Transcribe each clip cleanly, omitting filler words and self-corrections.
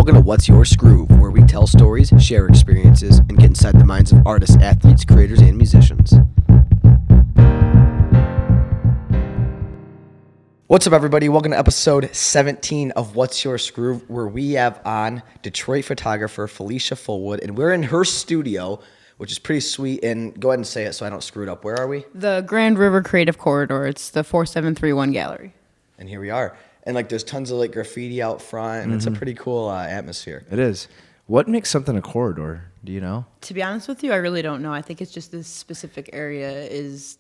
Welcome to What's Your Skroove, where we tell stories, share experiences, and get inside the minds of artists, athletes, creators, and musicians. What's up, everybody? Welcome to episode 17 of What's Your Skroove, where we have on Detroit photographer Felicia Fullwood, and we're in her studio, which is pretty sweet. And go ahead and say it so I don't screw it up. Where are we? The Grand River Creative Corridor. It's the 4731 Gallery. And here we are. And there's tons of graffiti out front, and it's a pretty cool atmosphere. It is. What makes something a corridor? Do you know? To be honest with you, I really don't know. I think it's just this specific area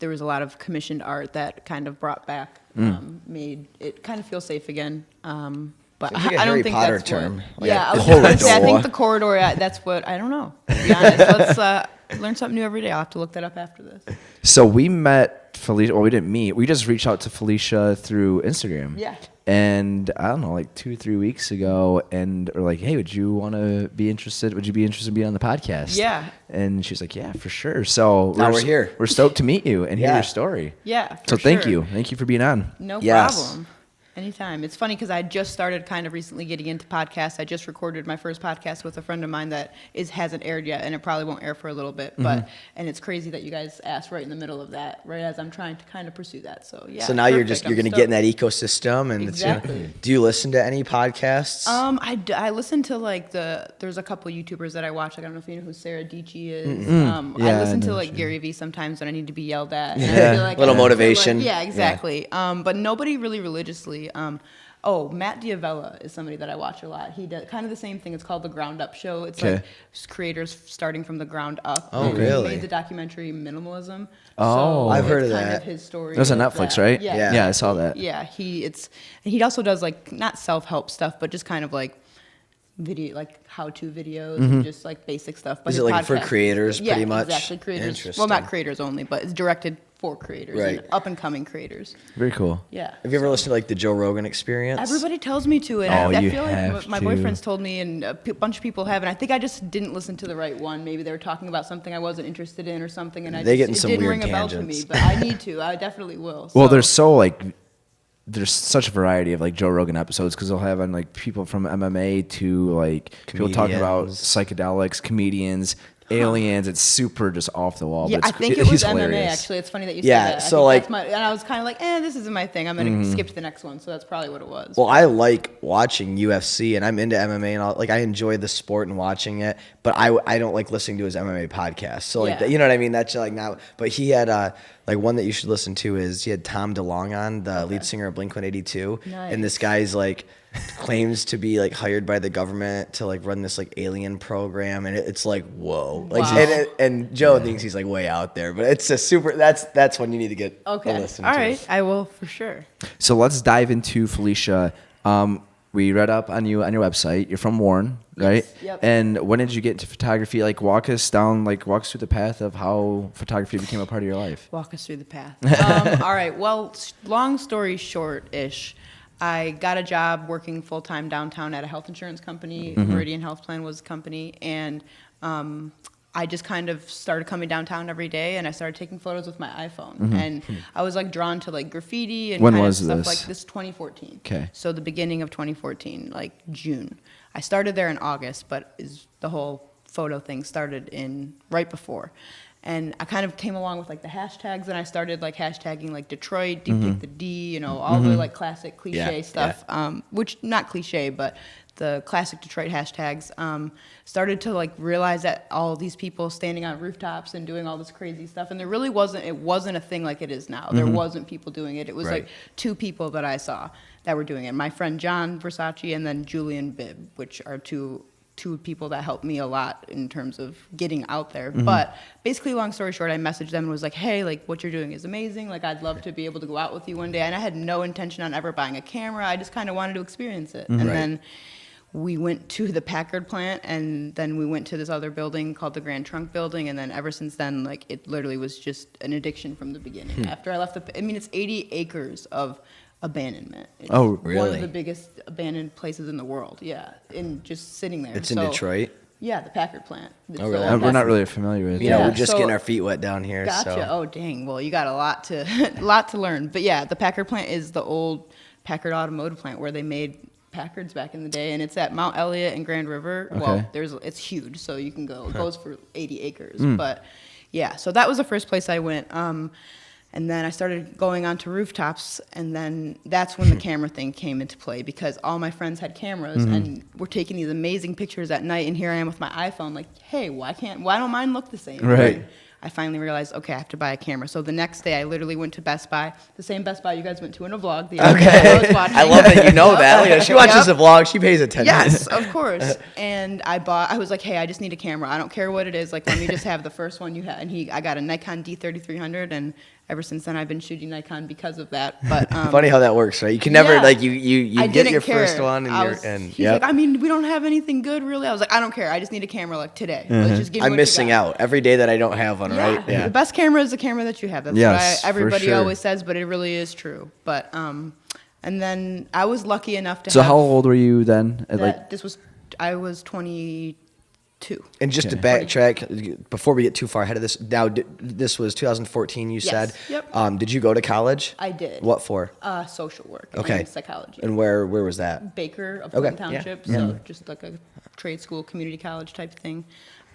there was a lot of commissioned art that kind of brought back, made it kind of feel safe again. But Seems like a I don't Harry think Potter that's term. What, I was going to say, I think the corridor. That's what I don't know. To be honest, let's learn something new every day. I'll have to look that up after this. So we met Felicia. Well, we didn't meet. We just reached out to Felicia through Instagram. Yeah. And I don't know, 2 or 3 weeks ago, and we're like, hey, would you be interested in being on the podcast? Yeah. And she's like, yeah, for sure. So now we're here. We're stoked to meet you and hear your story. Yeah. So thank you. Thank you for being on. No problem. Anytime. It's funny because I just started kind of recently getting into podcasts. I just recorded my first podcast with a friend of mine that hasn't aired yet, and it probably won't air for a little bit. But and it's crazy that you guys asked right in the middle of that, right as I'm trying to kind of pursue that. So yeah. So now you're going to get in that ecosystem, and exactly. Do you listen to any podcasts? I listen to there's a couple YouTubers that I watch. I don't know if you know who Sarah Dietschy is. Yeah, I listen to Gary Vee sometimes when I need to be yelled at. And Yeah. I feel like Little motivation. Yeah, exactly. Yeah. But nobody really religiously. Matt Diavella is somebody that I watch a lot. He does kind of the same thing. It's called The Ground Up Show. It's like creators starting from the ground up. Oh, really? He made the documentary Minimalism. Oh, so I've heard of kind that. Of his story. That was on Netflix, right? Yeah. Yeah, I saw that. Yeah, he also does not self-help stuff, but just kind of video, how-to videos and just basic stuff. But is it for creators, pretty much? Yeah, exactly. Creators. Well, not creators only, but it's directed for creators and up-and-coming creators. Very cool. Yeah. Have you ever listened to the Joe Rogan Experience? Everybody tells me to, and I feel like my to. boyfriend's told me, and a bunch of people have, and I think I just didn't listen to the right one. Maybe they were talking about something I wasn't interested in or something, and it didn't ring a bell to me. But I need to. I definitely will. Well, there's such a variety of Joe Rogan episodes because they'll have on people from MMA to people talking about psychedelics, comedians, aliens. It's super just off the wall. Yeah, but I think it was hilarious. MMA actually. It's funny that you said that. So and I was kind of this isn't my thing. I'm gonna skip to the next one. So that's probably what it was. Well, I like watching UFC, and I'm into MMA, and I enjoy the sport and watching it. But I don't like listening to his MMA podcast. So you know what I mean? That's now. But he had one that you should listen to is he had Tom DeLonge on, the lead singer of Blink-182, and this guy's claims to be hired by the government to run this alien program, and it's whoa, wow. And Joe thinks he's way out there, but it's a super. That's when you need to get a listen. All to. right, I will for sure. So let's dive into Felicia. We read up on you on your website. You're from Warren, right? Yes, yep. And when did you get into photography? Walk us through the path of how photography became a part of your life. Walk us through the path. All right. Well, long story short-ish, I got a job working full-time downtown at a health insurance company. Meridian Health Plan was the company. And I just kind of started coming downtown every day, and I started taking photos with my iPhone. And I was drawn to graffiti and when kind was of stuff this? like this. 2014. Okay. So the beginning of 2014, June. I started there in August, but the whole photo thing started right before. And I kind of came along with the hashtags, and I started hashtagging Detroit, Deep Take the D, all the classic cliche stuff, which not cliche, but the classic Detroit hashtags. Started to realize that all these people standing on rooftops and doing all this crazy stuff, and it wasn't a thing like it is now. There wasn't people doing it. It was 2 people that I saw that were doing it. My friend John Versace and then Julian Bibb, which are two people that helped me a lot in terms of getting out there. But basically, long story short, I messaged them and was like, hey, what you're doing is amazing. I'd love to be able to go out with you one day. And I had no intention on ever buying a camera. I just kind of wanted to experience it. And then we went to the Packard plant, and then we went to this other building called the Grand Trunk Building. And then ever since then, it literally was just an addiction from the beginning. After I left it's 80 acres of abandonment. It's really? One of the biggest abandoned places in the world. Yeah, and just sitting there. It's in Detroit. Yeah, the Packard plant. We're not really familiar with it. Yeah, we're just getting our feet wet down here. Gotcha. So. Oh, dang. Well, you got a lot to learn. But yeah, the Packard plant is the old Packard automotive plant where they made Packards back in the day, and it's at Mount Elliott and Grand River. Okay. Well, it's huge, so you can go. It goes for 80 acres. But yeah, so that was the first place I went. And then I started going onto rooftops, and then that's when the camera thing came into play, because all my friends had cameras and were taking these amazing pictures at night, and here I am with my iPhone, like, hey, why don't mine look the same? Right. And I finally realized, okay, I have to buy a camera. So the next day, I literally went to Best Buy, the same Best Buy you guys went to in a vlog. The other day I was watching. I love that you know that. Look, she watches the vlog. She pays attention. Yes, of course. And I was like, hey, I just need a camera. I don't care what it is. Like, let me just have the first one you had. And I got a Nikon D3300, and ever since then, I've been shooting Nikon because of that. But funny how that works, right? You can never you get your first one, he's like, I mean, we don't have anything good really. I was like, I don't care. I just need a camera like today. Let's just give me I'm missing out every day that I don't have one, right? Yeah. The best camera is the camera that you have. That's what everybody always says, but it really is true. But and then I was lucky enough to. So how old were you then? I was 22. And just to backtrack, before we get too far ahead of this, now this was 2014. You said. Yep. Did you go to college? I did. What for? Social work. Okay. And psychology. And where was that? Baker of Clinton Township. Yeah. So just like a trade school, community college type thing.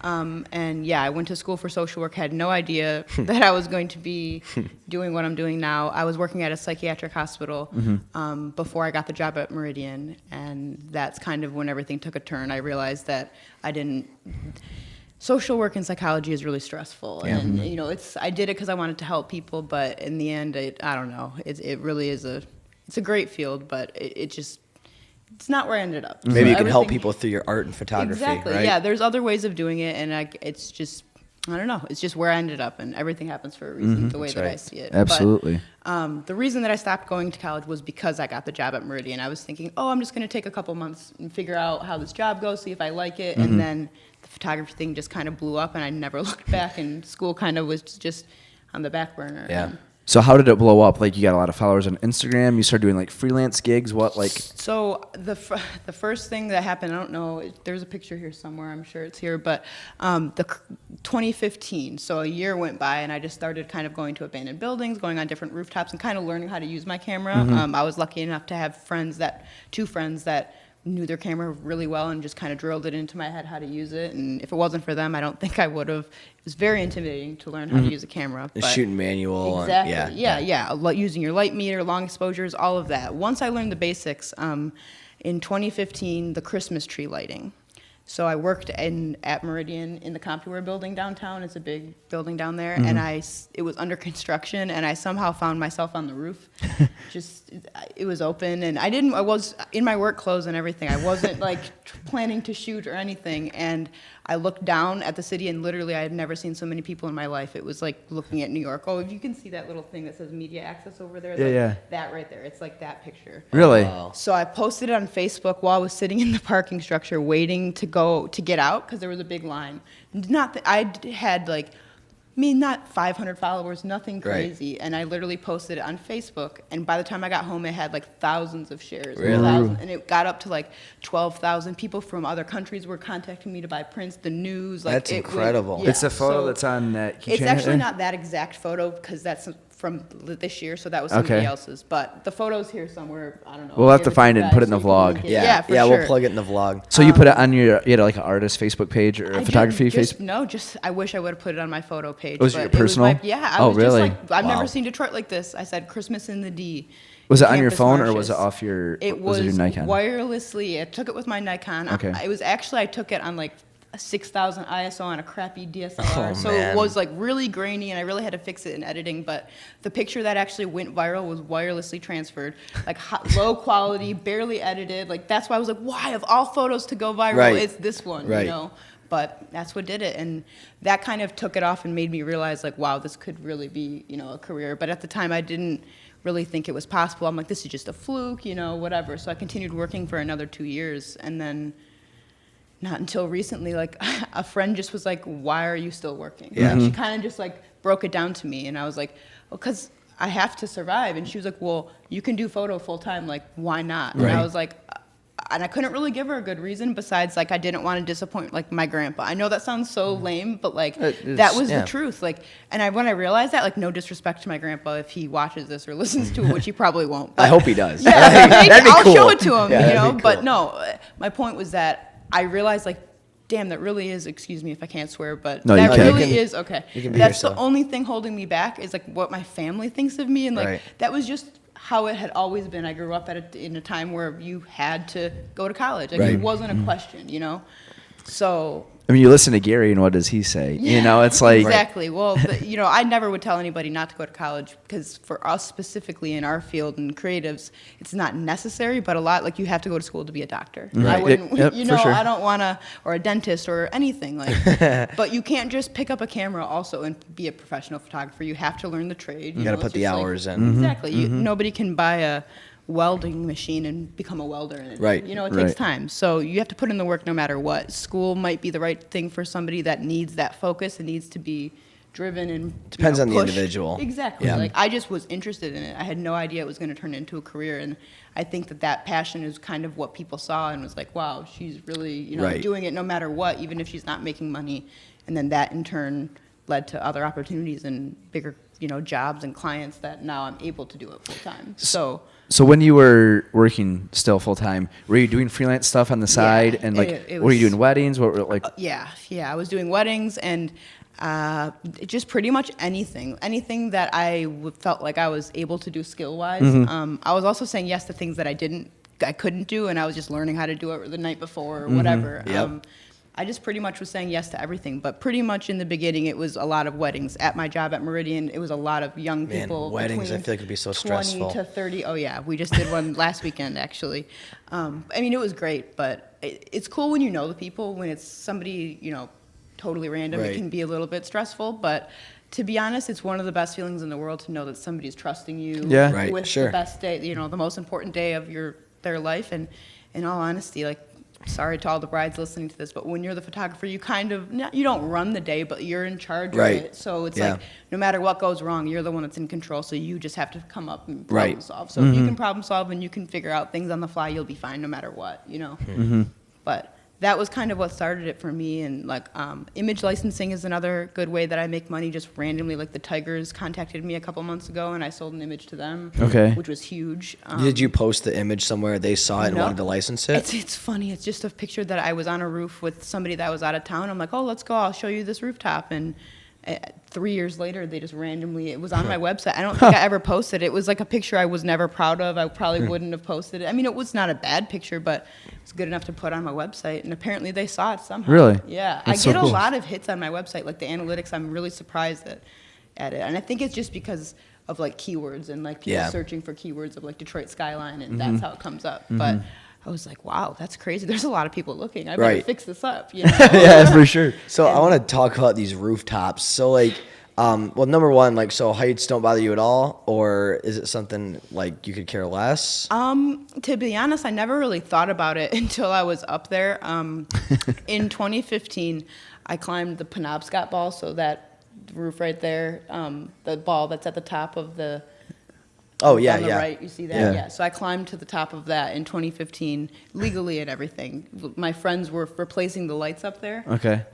And yeah, I went to school for social work, had no idea that I was going to be doing what I'm doing now. I was working at a psychiatric hospital before I got the job at Meridian, and that's kind of when everything took a turn. I realized that social work and psychology is really stressful, and I did it because I wanted to help people, but in the end, I don't know. It really is it's a great field, but it's not where I ended up. Maybe you can help people through your art and photography. Exactly. Right? Yeah, there's other ways of doing it, and it's just, I don't know. It's just where I ended up, and everything happens for a reason, the way that I see it. Absolutely. But, the reason that I stopped going to college was because I got the job at Meridian. I was thinking, I'm just going to take a couple months and figure out how this job goes, see if I like it, and then the photography thing just kind of blew up, and I never looked back, and school kind of was just on the back burner. Yeah. So how did it blow up? Like, you got a lot of followers on Instagram. You started doing like freelance gigs. What like? So the first thing that happened, I don't know. There's a picture here somewhere. I'm sure it's here. But the 2015. So a year went by, and I just started kind of going to abandoned buildings, going on different rooftops, and kind of learning how to use my camera. I was lucky enough to have two friends that knew their camera really well and just kind of drilled it into my head how to use it. And if it wasn't for them, I don't think I would have. It was very intimidating to learn how to use a camera. But shooting manual. Exactly. Yeah. Using your light meter, long exposures, all of that. Once I learned the basics, in 2015, the Christmas tree lighting. So I worked at Meridian in the CompuWare building downtown. It's a big building down there, and it was under construction, and I somehow found myself on the roof. It was open, and I was in my work clothes and everything. I wasn't like planning to shoot or anything, and I looked down at the city, and literally I had never seen so many people in my life. It was like looking at New York. Oh, if you can see that little thing that says media access over there. That right there. It's like that picture. Really? Wow. So I posted it on Facebook while I was sitting in the parking structure waiting to get out because there was a big line. I had not 500 followers, nothing crazy. Right. And I literally posted it on Facebook. And by the time I got home, it had thousands of shares. Really? And it got up to 12,000 people from other countries were contacting me to buy prints, the news. That's incredible. It's a photo that's on that. It's actually not that exact photo because that's from this year, so that was somebody else's. But the photo's here somewhere. I don't know. We'll have to find it and put it in the vlog. Yeah, for sure. We'll plug it in the vlog. So you put it on you had an artist Facebook page or a photography Facebook? No, I wish I would have put it on my photo page. Was it your personal? I was really? Just I've never seen Detroit like this. I said Christmas in the D. Was it on your phone or was it off your? It was your Nikon? Wirelessly. I took it with my Nikon. Okay. It was actually I took it on a 6,000 ISO on a crappy DSLR. So man. It was really grainy, and I really had to fix it in editing. But the picture that actually went viral was wirelessly transferred, low quality, barely edited. That's why I was like, why of all photos to go viral, it's this one, But that's what did it, and that kind of took it off and made me realize, wow, this could really be, a career. But at the time, I didn't really think it was possible. I'm like, this is just a fluke, whatever. So I continued working for another 2 years, and then not until recently, a friend just was like, why are you still working? Yeah. And she kind of just broke it down to me, and I was like, well, because I have to survive. And she was like, well, you can do photo full time, why not? And I was like, and I couldn't really give her a good reason besides like I didn't want to disappoint like my grandpa. I know that sounds so lame, but like that was the truth. Like, and when I realized that, like, no disrespect to my grandpa if he watches this or listens to it, which he probably won't. But, I hope he does. Yeah, I'll show it to him. Yeah, you know, cool. but no, my point was that I realized like, damn, that really is. Excuse me if I can't swear, but no, that you really is okay. That's yourself. the only thing holding me back is like what my family thinks of me, and like that was just how it had always been. I grew up in a time where you had to go to college. Like it wasn't a question, you know. So I mean, you listen to Gary, and what does he say? yeah, you know, it's like exactly. Well, you know, I never would tell anybody not to go to college because for us specifically in our field and creatives, it's not necessary. But a lot like you have to go to school to be a doctor. I wouldn't, you know, sure. I don't want to, or a dentist or anything like. But you can't just pick up a camera also and be a professional photographer. You have to learn the trade. You got to put the hours in. Exactly. Nobody can buy a welding machine and become a welder in it. Right. You know, it takes time. So you have to put in the work no matter what. School might be the right thing for somebody that needs that focus and needs to be driven and depends on pushed. the individual. Exactly. Yeah. Like I just was interested in it. I had no idea it was going to turn into a career, and I think that passion is kind of what people saw and was like, wow, she's really, you know, doing it no matter what, even if she's not making money. And then that in turn led to other opportunities and bigger, you know, jobs and clients that now I'm able to do it full time. So when you were working still full time, were you doing freelance stuff on the side? And like, were you doing weddings? What were like? Yeah. I was doing weddings and just pretty much anything that I felt like I was able to do skill wise. I was also saying yes to things that I couldn't do, and I was just learning how to do it the night before or whatever. I just pretty much was saying yes to everything, but pretty much in the beginning it was a lot of weddings. At my job at Meridian, it was a lot of young people. Weddings, I feel like it would be so 20 stressful. 20 to 30. Oh yeah, we just did one last weekend actually. I mean, it was great, but it's cool when you know the people. When it's somebody, you know, totally random, it can be a little bit stressful, but to be honest, it's one of the best feelings in the world to know that somebody's trusting you with the best day, you know, the most important day of their life. And in all honesty, like, sorry to all the brides listening to this, but when you're the photographer, you kind of, you don't run the day, but you're in charge of it. So it's like, no matter what goes wrong, you're the one that's in control. So you just have to come up and problem solve. So if you can problem solve and you can figure out things on the fly, you'll be fine no matter what, you know? But that was kind of what started it for me. And like image licensing is another good way that I make money just randomly. Like the Tigers contacted me a couple months ago and I sold an image to them, which was huge. Did you post the image somewhere they saw it and wanted to license it? It's funny. It's just a picture that I was on a roof with somebody that was out of town. I'm like, oh, let's go. I'll show you this rooftop. And 3 years later, they just randomly, it was on my website. I don't think I ever posted it. It was like a picture I was never proud of. I probably wouldn't have posted it. I mean, it was not a bad picture, but it's good enough to put on my website. And apparently they saw it somehow. Really? Yeah. That's I get so cool. a lot of hits on my website. Like the analytics, I'm really surprised at it. And I think it's just because of like keywords and like people searching for keywords of like Detroit skyline, and that's how it comes up. But I was like, wow, that's crazy. There's a lot of people looking. I better fix this up. You know? Yeah, for sure. So I want to talk about these rooftops. So like, well, number one, like, so heights don't bother you at all, or is it something like you could care less? To be honest, I never really thought about it until I was up there. In 2015, I climbed the Penobscot ball, so that roof right there, the ball that's at the top of the Oh, on yeah, the yeah. right, you see that? Yeah. So I climbed to the top of that in 2015, legally and everything. My friends were replacing the lights up there. Okay.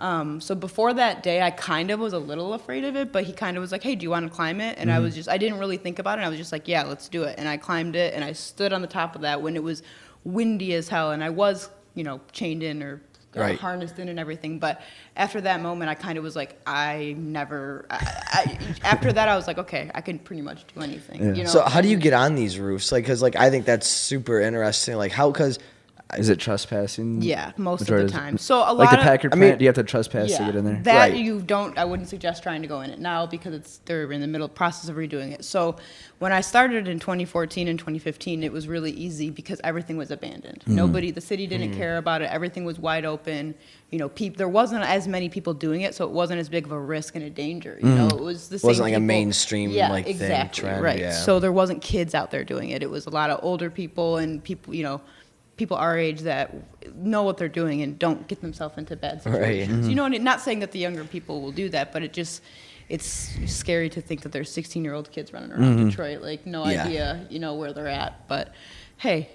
So before that day, I kind of was a little afraid of it, but he kind of was like, hey, do you want to climb it? And I didn't really think about it. I was just like, yeah, let's do it. And I climbed it, and I stood on the top of that when it was windy as hell, and I was, chained in or harnessed in and everything. But after that moment, I kind of was like, after that, I was like, okay, I can pretty much do anything. Yeah. So how do you get on these roofs? Like, cause like, I think that's super interesting. Like cause is it trespassing? Yeah, most of the time. So a lot like the of Packard Point, do you have to trespass to get in there? That you don't. I wouldn't suggest trying to go in it now because they're in the middle process of redoing it. So when I started in 2014 and 2015, it was really easy because everything was abandoned. The city didn't care about it. Everything was wide open. There wasn't as many people doing it, so it wasn't as big of a risk and a danger. It was the same. It wasn't like people. A mainstream thing trend. Right. Yeah. So there wasn't kids out there doing it. It was a lot of older people and people, people our age that know what they're doing and don't get themselves into bad situations. Right. Not saying that the younger people will do that, but it's scary to think that there's 16-year-old kids running around Detroit, like no idea, where they're at. But hey,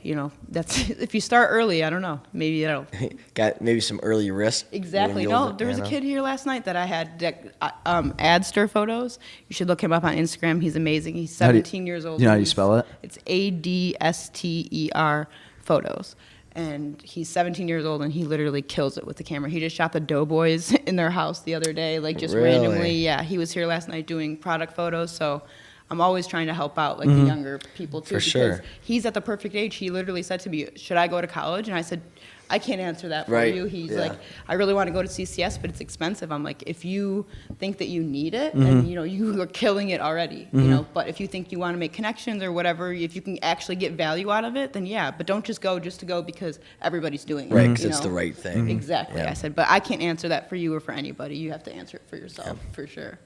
that's if you start early, I don't know, maybe that'll got maybe some early risk. exactly. No, there was a kid here last night that I had Adster photos. You should look him up on Instagram. He's amazing. He's 17 years old. You know how you spell it? It's ADSTER photos. And he's 17 years old, and he literally kills it with the camera. He just shot the Doughboys in their house the other day, like just Really? randomly. Yeah, he was here last night doing product photos, so I'm always trying to help out, like, the younger people, too. For sure. He's at the perfect age. He literally said to me, should I go to college? And I said, I can't answer that for you. He's like, I really want to go to CCS, but it's expensive. I'm like, if you think that you need it, and, you are killing it already, but if you think you want to make connections or whatever, if you can actually get value out of it, then yeah, but don't just go to go because everybody's doing it. Right, because it's the right thing. Exactly. Yeah. I said, but I can't answer that for you or for anybody. You have to answer it for yourself, for sure.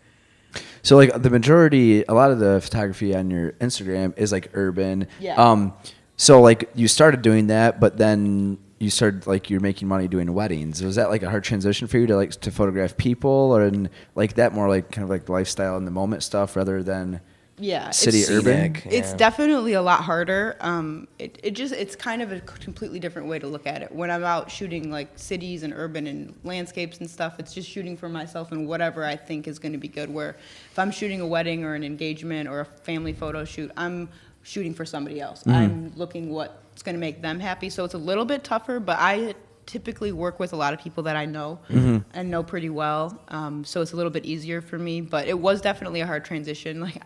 So like the majority, a lot of the photography on your Instagram is like urban. Yeah. So like you started doing that, but then you started like you're making money doing weddings. Was that like a hard transition for you to photograph people, or like that more like kind of like lifestyle in the moment stuff rather than city urban? It's definitely a lot harder. It's kind of a completely different way to look at it. When I'm out shooting like cities and urban and landscapes and stuff, it's just shooting for myself and whatever I think is going to be good. Where if I'm shooting a wedding or an engagement or a family photo shoot, I'm shooting for somebody else. I'm looking what's going to make them happy. So it's a little bit tougher, but I typically work with a lot of people that I know and know pretty well. So it's a little bit easier for me, but it was definitely a hard transition. Like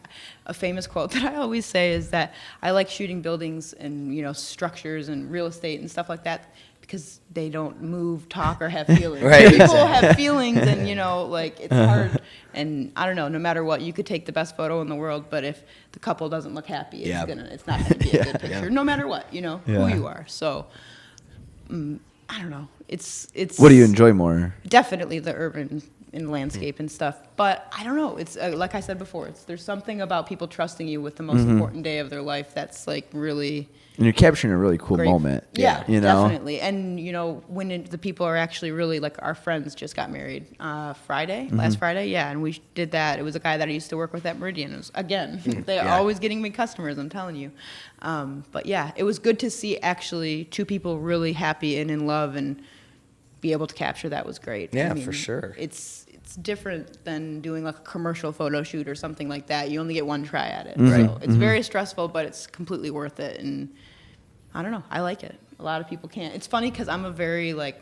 a famous quote that I always say is that I like shooting buildings and, structures and real estate and stuff like that because they don't move, talk, or have feelings. Right, People have feelings and, like it's hard. And I don't know, no matter what, you could take the best photo in the world, but if the couple doesn't look happy, it's not going to be a good picture, no matter what, who you are. So, I don't know. It's. What do you enjoy more? Definitely the urban and landscape and stuff. But I don't know. It's like I said before. There's something about people trusting you with the most important day of their life that's like really. And you're capturing a really cool moment. Yeah, definitely. And when the people are actually really like our friends just got married last Friday. Yeah, and we did that. It was a guy that I used to work with at Meridian. It was, again, they're always getting me customers. I'm telling you. But yeah, it was good to see actually two people really happy and in love and be able to capture that was great. Yeah, for sure. It's different than doing like a commercial photo shoot or something like that. You only get one try at it. Right. So it's very stressful, but it's completely worth it. And I don't know, I like it. A lot of people can't. It's funny because I'm a very like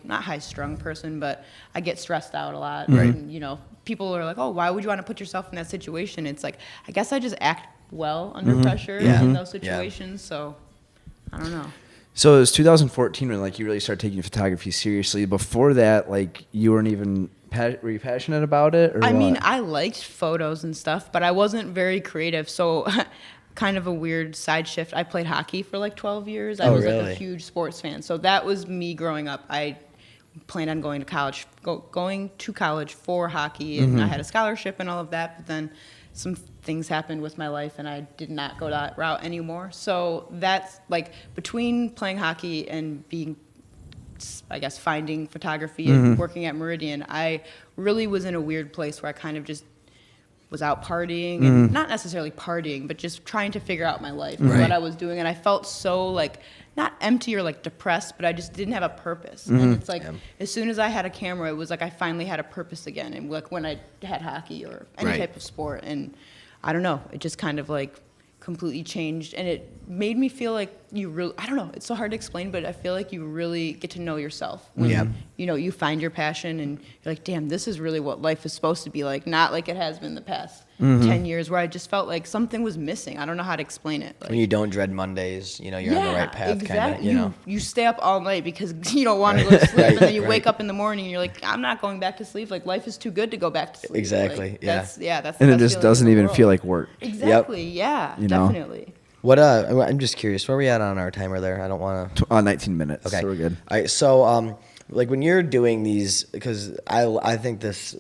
not high strung person, but I get stressed out a lot. Right. And, people are like, oh, why would you want to put yourself in that situation? It's like, I guess I just act well under pressure in those situations. So I don't know. So it was 2014 when like you really started taking photography seriously. Before that, like you weren't even were you passionate about it? Or I mean, I liked photos and stuff, but I wasn't very creative. So kind of a weird side shift. I played hockey for like 12 years. I was like a huge sports fan. So that was me growing up. I planned on going to college for hockey, and I had a scholarship and all of that. But then some things happened with my life, and I did not go that route anymore. So that's like between playing hockey and being, I guess, finding photography and working at Meridian, I really was in a weird place where I kind of just was out partying, and not necessarily partying, but just trying to figure out my life and what I was doing. And I felt so like not empty or like depressed, but I just didn't have a purpose. And it's like as soon as I had a camera, it was like I finally had a purpose again. And like when I had hockey or any type of sport, and I don't know, it just kind of like completely changed, and it made me feel like I don't know, it's so hard to explain, but I feel like you really get to know yourself when you find your passion, and you're like, damn, this is really what life is supposed to be like, not like it has been the past 10 years where I just felt like something was missing. I don't know how to explain it. Like, when you don't dread Mondays, you're on the right path. Exactly. Kind of, you stay up all night because you don't want to go to sleep, and then you wake up in the morning and you're like, I'm not going back to sleep. Like, life is too good to go back to sleep. Exactly. Like, that's the and best it just doesn't even world. feel like work. Exactly. Yeah. Definitely. What I'm just curious, where are we at on our timer there? I don't want to 19 minutes. Okay, so we're good. All right, so like when you're doing these, because I think this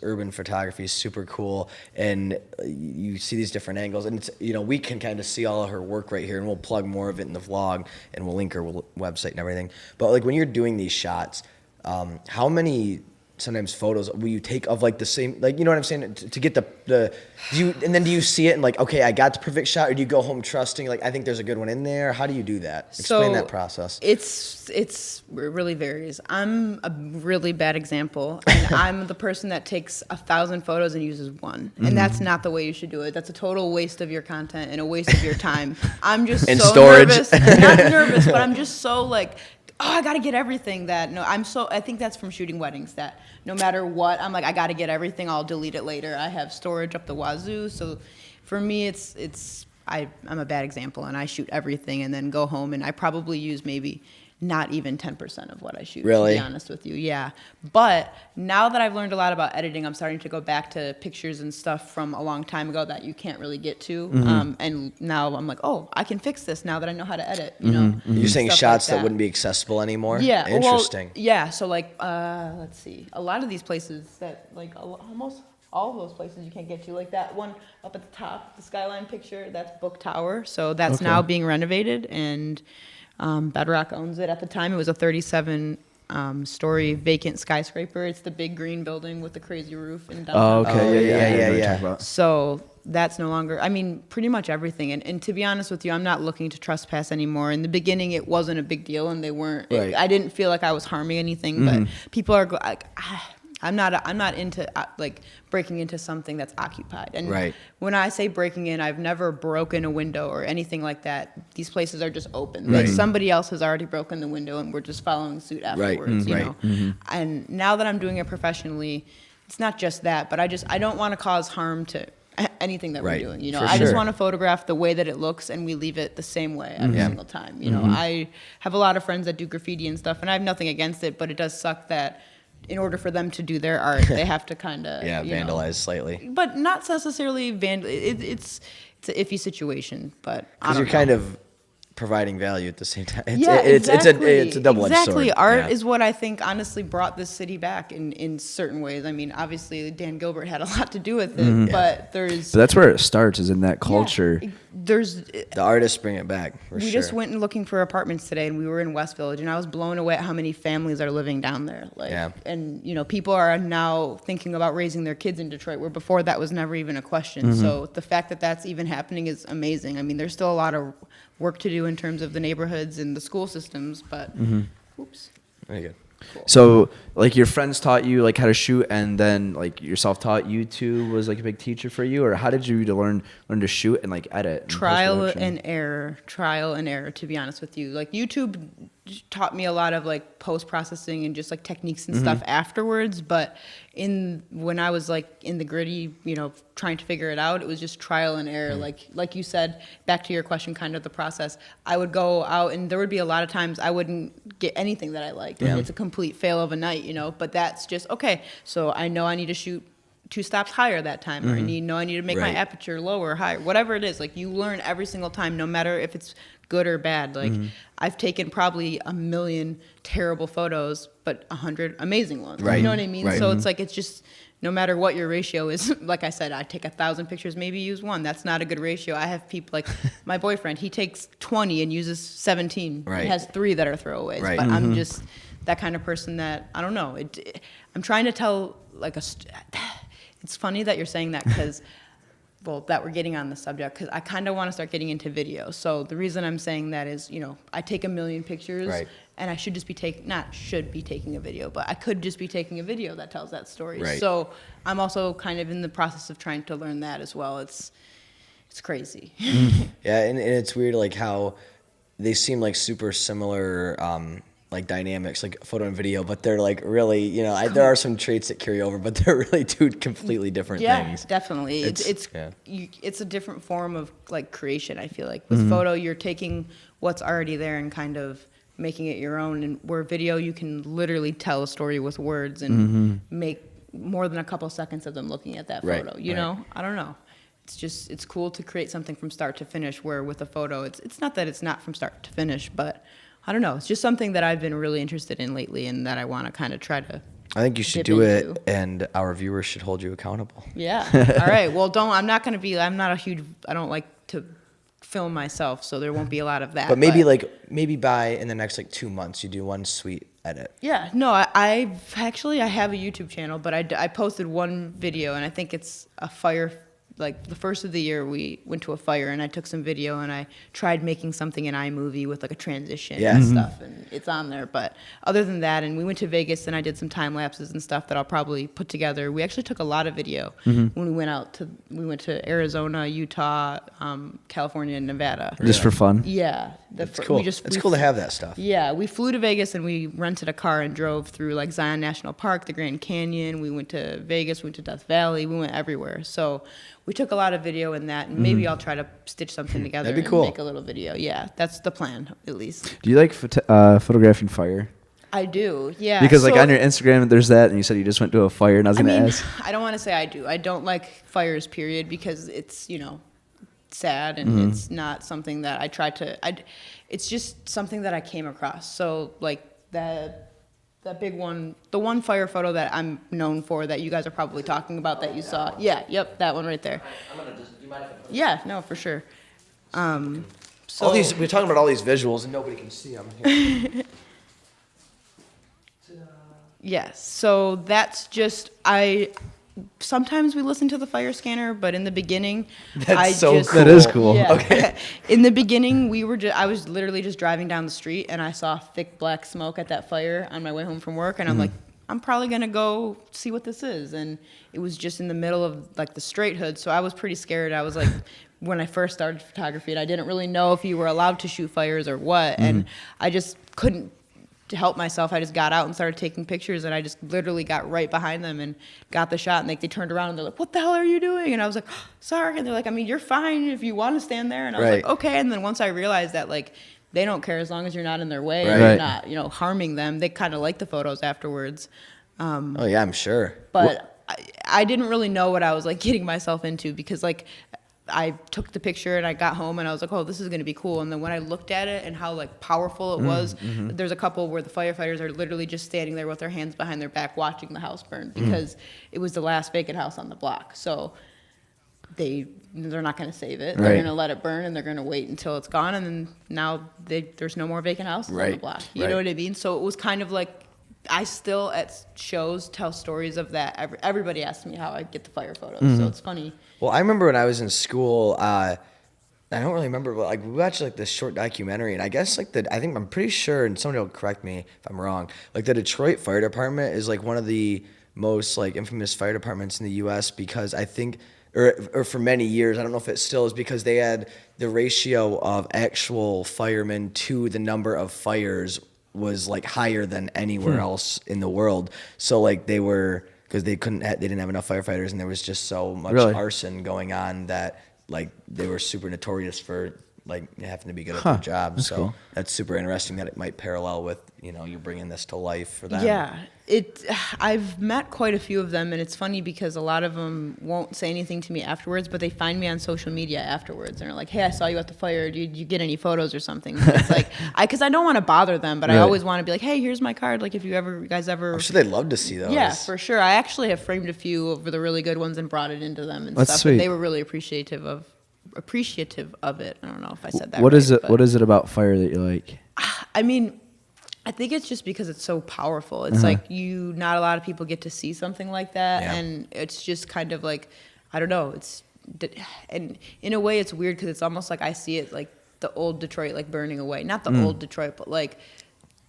urban photography is super cool, and you see these different angles, and it's we can kind of see all of her work right here, and we'll plug more of it in the vlog, and we'll link her website and everything. But like when you're doing these shots, how many sometimes photos will you take of like the same, like, you know what I'm saying, to get do you see it and like, okay, I got the perfect shot, or do you go home trusting like I think there's a good one in there? How do you do that? Explain that process. It really varies. I'm a really bad example, and I'm the person that takes 1,000 photos and uses one, and that's not the way you should do it. That's a total waste of your content and a waste of your time. I'm just and so storage. Nervous, not nervous, but I'm just so like, oh, I got to get everything that, I think that's from shooting weddings, that no matter what, I'm like, I got to get everything, I'll delete it later. I have storage up the wazoo. So for me, I'm a bad example, and I shoot everything and then go home, and I probably use maybe not even 10% of what I shoot, really? To be honest with you. Yeah. But now that I've learned a lot about editing, I'm starting to go back to pictures and stuff from a long time ago that you can't really get to. And now I'm like, oh, I can fix this now that I know how to edit, you know? You're saying shots like that wouldn't be accessible anymore? Yeah. Interesting. Well, yeah. So like, let's see. A lot of these places that like almost all of those places you can't get to, like that one up at the top, the skyline picture, that's Book Tower. So that's now being renovated, and Bedrock owns it. At the time, it was a 37-story vacant skyscraper. It's the big green building with the crazy roof in downtown. Oh, okay. Yeah. So that's no longer, I mean, pretty much everything. And to be honest with you, I'm not looking to trespass anymore. In the beginning, it wasn't a big deal, and they weren't. Right. I didn't feel like I was harming anything, but people are like, I'm not into like breaking into something that's occupied. And when I say breaking in, I've never broken a window or anything like that. These places are just open. Like somebody else has already broken the window, and we're just following suit afterwards. You know. And now that I'm doing it professionally, it's not just that, but I don't want to cause harm to anything that we're doing. You know, I just want to photograph the way that it looks, and we leave it the same way every single time. You know, I have a lot of friends that do graffiti and stuff, and I have nothing against it, but it does suck that in order for them to do their art, they have to kind of vandalize slightly, but not necessarily it's an iffy situation. But because you're kind of providing value at the same time. Exactly. It's a double-edged sword. Exactly. Art is what I think honestly brought this city back in certain ways. I mean, obviously Dan Gilbert had a lot to do with it, but there's. So that's where it starts, is in that culture. There's the artists bring it back. We just went and looking for apartments today, and we were in West Village, and I was blown away at how many families are living down there. And you know, people are now thinking about raising their kids in Detroit, where before that was never even a question. So the fact that that's even happening is amazing. I mean, there's still a lot of work to do in terms of the neighborhoods and the school systems, but oops. Very good. Cool. So, like, your friends taught you like how to shoot, and then like your self-taught YouTube was like a big teacher for you, or how did you learn to shoot and like edit? And trial and error, to be honest with you. Like YouTube taught me a lot of like post-processing and just like techniques and stuff afterwards, but when I was like in the gritty, you know, trying to figure it out, it was just trial and error. Like you said, back to your question, kind of the process, I would go out and there would be a lot of times I wouldn't get anything that I liked. It's a complete fail of a night, you know, but that's just okay. So I know I need to shoot 2 stops higher that time, or I need to make my aperture lower, higher, whatever it is. Like, you learn every single time, no matter if it's good or bad. Like, I've taken probably 1 million terrible photos, but 100 amazing ones. You know what I mean? So it's like, it's just, no matter what your ratio is, like I said, I take 1,000 pictures, maybe use 1. That's not a good ratio. I have people like my boyfriend, he takes 20 and uses 17. He has 3 that are throwaways. But I'm just that kind of person that, I don't know. I'm trying to tell like it's funny that you're saying that, because, well, that we're getting on the subject, because I kind of want to start getting into video. So the reason I'm saying that is, you know, I take 1 million pictures, and I should just be taking a video, but I could just be taking a video that tells that story. So I'm also kind of in the process of trying to learn that as well. It's crazy. Yeah, and it's weird, like, how they seem like super similar like dynamics, like photo and video, but they're like really, you know, there are some traits that carry over, but they're really 2 completely different things. Yeah, definitely. It's a different form of like creation, I feel like. With photo, you're taking what's already there and kind of making it your own, and where video, you can literally tell a story with words and make more than a couple seconds of them looking at that photo. You know, I don't know. It's cool to create something from start to finish, where with a photo, it's not that it's not from start to finish, but I don't know. It's just something that I've been really interested in lately, and that I want to kind of try to. I think you should do it, and our viewers should hold you accountable. Yeah. All right. Well, I don't like to film myself, so there won't be a lot of that. But maybe by in the next like 2 months, you do one sweet edit. Yeah, no, I have a YouTube channel, but I posted one video, and I think it's a fire. Like the first of the year, we went to a fire, and I took some video, and I tried making something in iMovie with like a transition and stuff, and it's on there. But other than that, and we went to Vegas, and I did some time lapses and stuff that I'll probably put together. We actually took a lot of video when we went to Arizona, Utah, California, and Nevada. Just for fun? Yeah. It's cool. It's cool to have that stuff. Yeah, we flew to Vegas and we rented a car and drove through like Zion National Park, the Grand Canyon. We went to Vegas, we went to Death Valley, we went everywhere. So we took a lot of video in that, and maybe I'll try to stitch something together That'd be cool. and make a little video. Yeah, that's the plan, at least. Do you like photographing fire? I do, yeah. Because like on your Instagram, there's that, and you said you just went to a fire, and I was going to ask. I don't want to say I do. I don't like fires, period, because it's, sad, and it's not something that I try to. It's just something that I came across. So like that big one, the one fire photo that I'm known for, that you guys are probably talking about, that you saw. Yeah, yep, that one right there. I'm gonna just. Do you mind if I put Yeah, no, for sure. So all these, we're talking about all these visuals, and nobody can see them. Here. Yes, so that's just sometimes we listen to the fire scanner, but in the beginning, That's so cool. That is cool. Yeah. Okay. In the beginning, I was literally just driving down the street, and I saw thick black smoke at that fire on my way home from work, and I'm like, I'm probably gonna go see what this is. And it was just in the middle of like the straight hood, so I was pretty scared. I was like, when I first started photography, and I didn't really know if you were allowed to shoot fires or what, and I just couldn't. To help myself, I just got out and started taking pictures, and I just literally got right behind them and got the shot, and they turned around and they're like, what the hell are you doing? And I was like, sorry. And they're like, I mean, you're fine if you want to stand there. And I was like, okay. And then once I realized that like they don't care as long as you're not in their way and you're not, harming them, they kind of like the photos afterwards. Oh yeah, I'm sure. But I didn't really know what I was like getting myself into, because like I took the picture and I got home and I was like, oh, this is going to be cool. And then when I looked at it and how like powerful it was, there's a couple where the firefighters are literally just standing there with their hands behind their back watching the house burn, because it was the last vacant house on the block. So they're not going to save it. They're going to let it burn, and they're going to wait until it's gone. And then now there's no more vacant houses on the block. You know what I mean? So it was kind of like, I still at shows tell stories of that. Everybody asks me how I get the fire photos, so it's funny. Well, I remember when I was in school, I don't really remember, but like we watched like this short documentary, and I guess like I'm pretty sure, and somebody will correct me if I'm wrong, like the Detroit Fire Department is like one of the most like infamous fire departments in the U.S. because I think, or for many years, I don't know if it still is, because they had the ratio of actual firemen to the number of fires was like higher than anywhere else in the world. So like they were, because they didn't have enough firefighters, and there was just so much arson going on that like they were super notorious for like having to be good at their job. That's so cool. That's super interesting that it might parallel with, you bringing this to life for them. Yeah, I've met quite a few of them, and it's funny because a lot of them won't say anything to me afterwards, but they find me on social media afterwards and are like, hey, I saw you at the fire. Did you get any photos or something? And it's like, because I don't want to bother them, but I always want to be like, hey, here's my card. Like if you guys ever. I'm sure they'd love to see those. Yeah, for sure. I actually have framed a few of the really good ones and brought it into them and That's stuff. sweet. And they were really appreciative of it. I don't know if I said that What right, is it? What is it about fire that you like? I mean, I think it's just because it's so powerful. It's like not a lot of people get to see something like that, and it's just kind of like, I don't know. And in a way, it's weird because it's almost like I see it like the old Detroit like burning away. Not the old Detroit, but like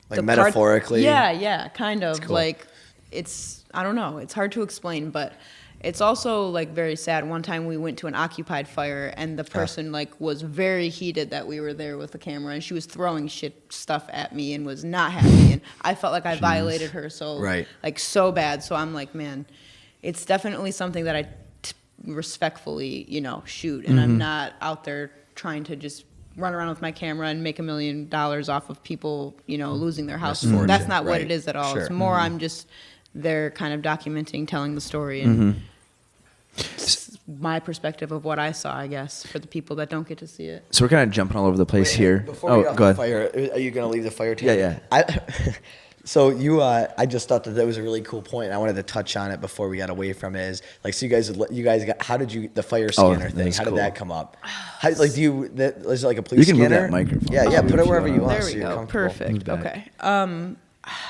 the metaphorically. Yeah, kind of cool. like I don't know. It's hard to explain, but. It's also like very sad. One time we went to an occupied fire, and the person like was very heated that we were there with the camera, and she was throwing stuff at me and was not happy, and I felt like I violated her so bad. So I'm like, man, it's definitely something that I respectfully shoot, and I'm not out there trying to just run around with my camera and make $1 million off of people losing their house. That's not what it is at all. Sure. It's more I'm just there kind of documenting, telling the story, and my perspective of what I saw, I guess, for the people that don't get to see it. So we're kind of jumping all over the place here. Before we go ahead. Fire, are you going to leave the fire table? Yeah. So I just thought that was a really cool point, and I wanted to touch on it before we got away from it. Is like, so you guys got, how did you, the fire scanner thing, how did that come up? How, like, is it like a police scanner? You can move that microphone. Yeah, put it wherever you want. There we go. Perfect. Okay.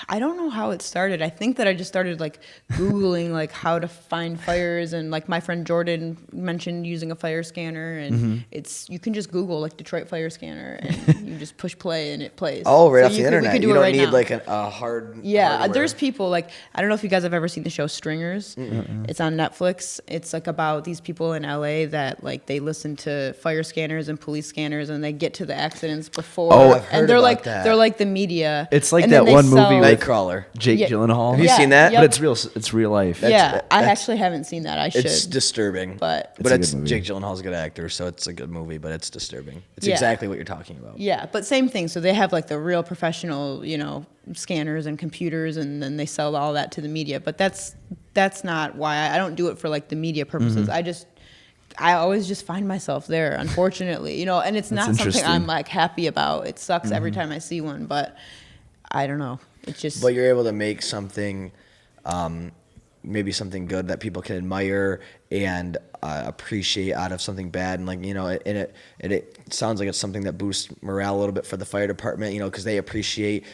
I don't know how it started. I think that I just started like Googling like how to find fires, and like my friend Jordan mentioned using a fire scanner, and you can just Google like Detroit fire scanner, and you just push play and it plays. Oh, right so off the internet. You don't need like a hard. Yeah, hardware. there's people like, I don't know if you guys have ever seen the show Stringers. It's on Netflix. It's like about these people in LA that like they listen to fire scanners and police scanners, and they get to the accidents before. Oh, I've heard and they're about like that. they're like the media. It's like And that then one they movie sell- with Nightcrawler. Jake Yeah. Gyllenhaal. Have you seen that? Yep. But it's real life. Yeah, I that's- actually haven't seen that. I should. It's disturbing, But- It's a it's good movie. Jake Gyllenhaal's a good actor, so it's a good movie. But it's disturbing. It's Yeah. exactly what you're talking about. Yeah, but same thing. So they have like the real professional, scanners and computers, and then they sell all that to the media. But that's not why I don't do it for like the media purposes. I always just find myself there, unfortunately, and it's not something interesting. I'm like happy about. It sucks every time I see one, but I don't know. It's just. But you're able to make something, maybe something good that people can admire and appreciate out of something bad, and like it sounds like it's something that boosts morale a little bit for the fire department, because they appreciate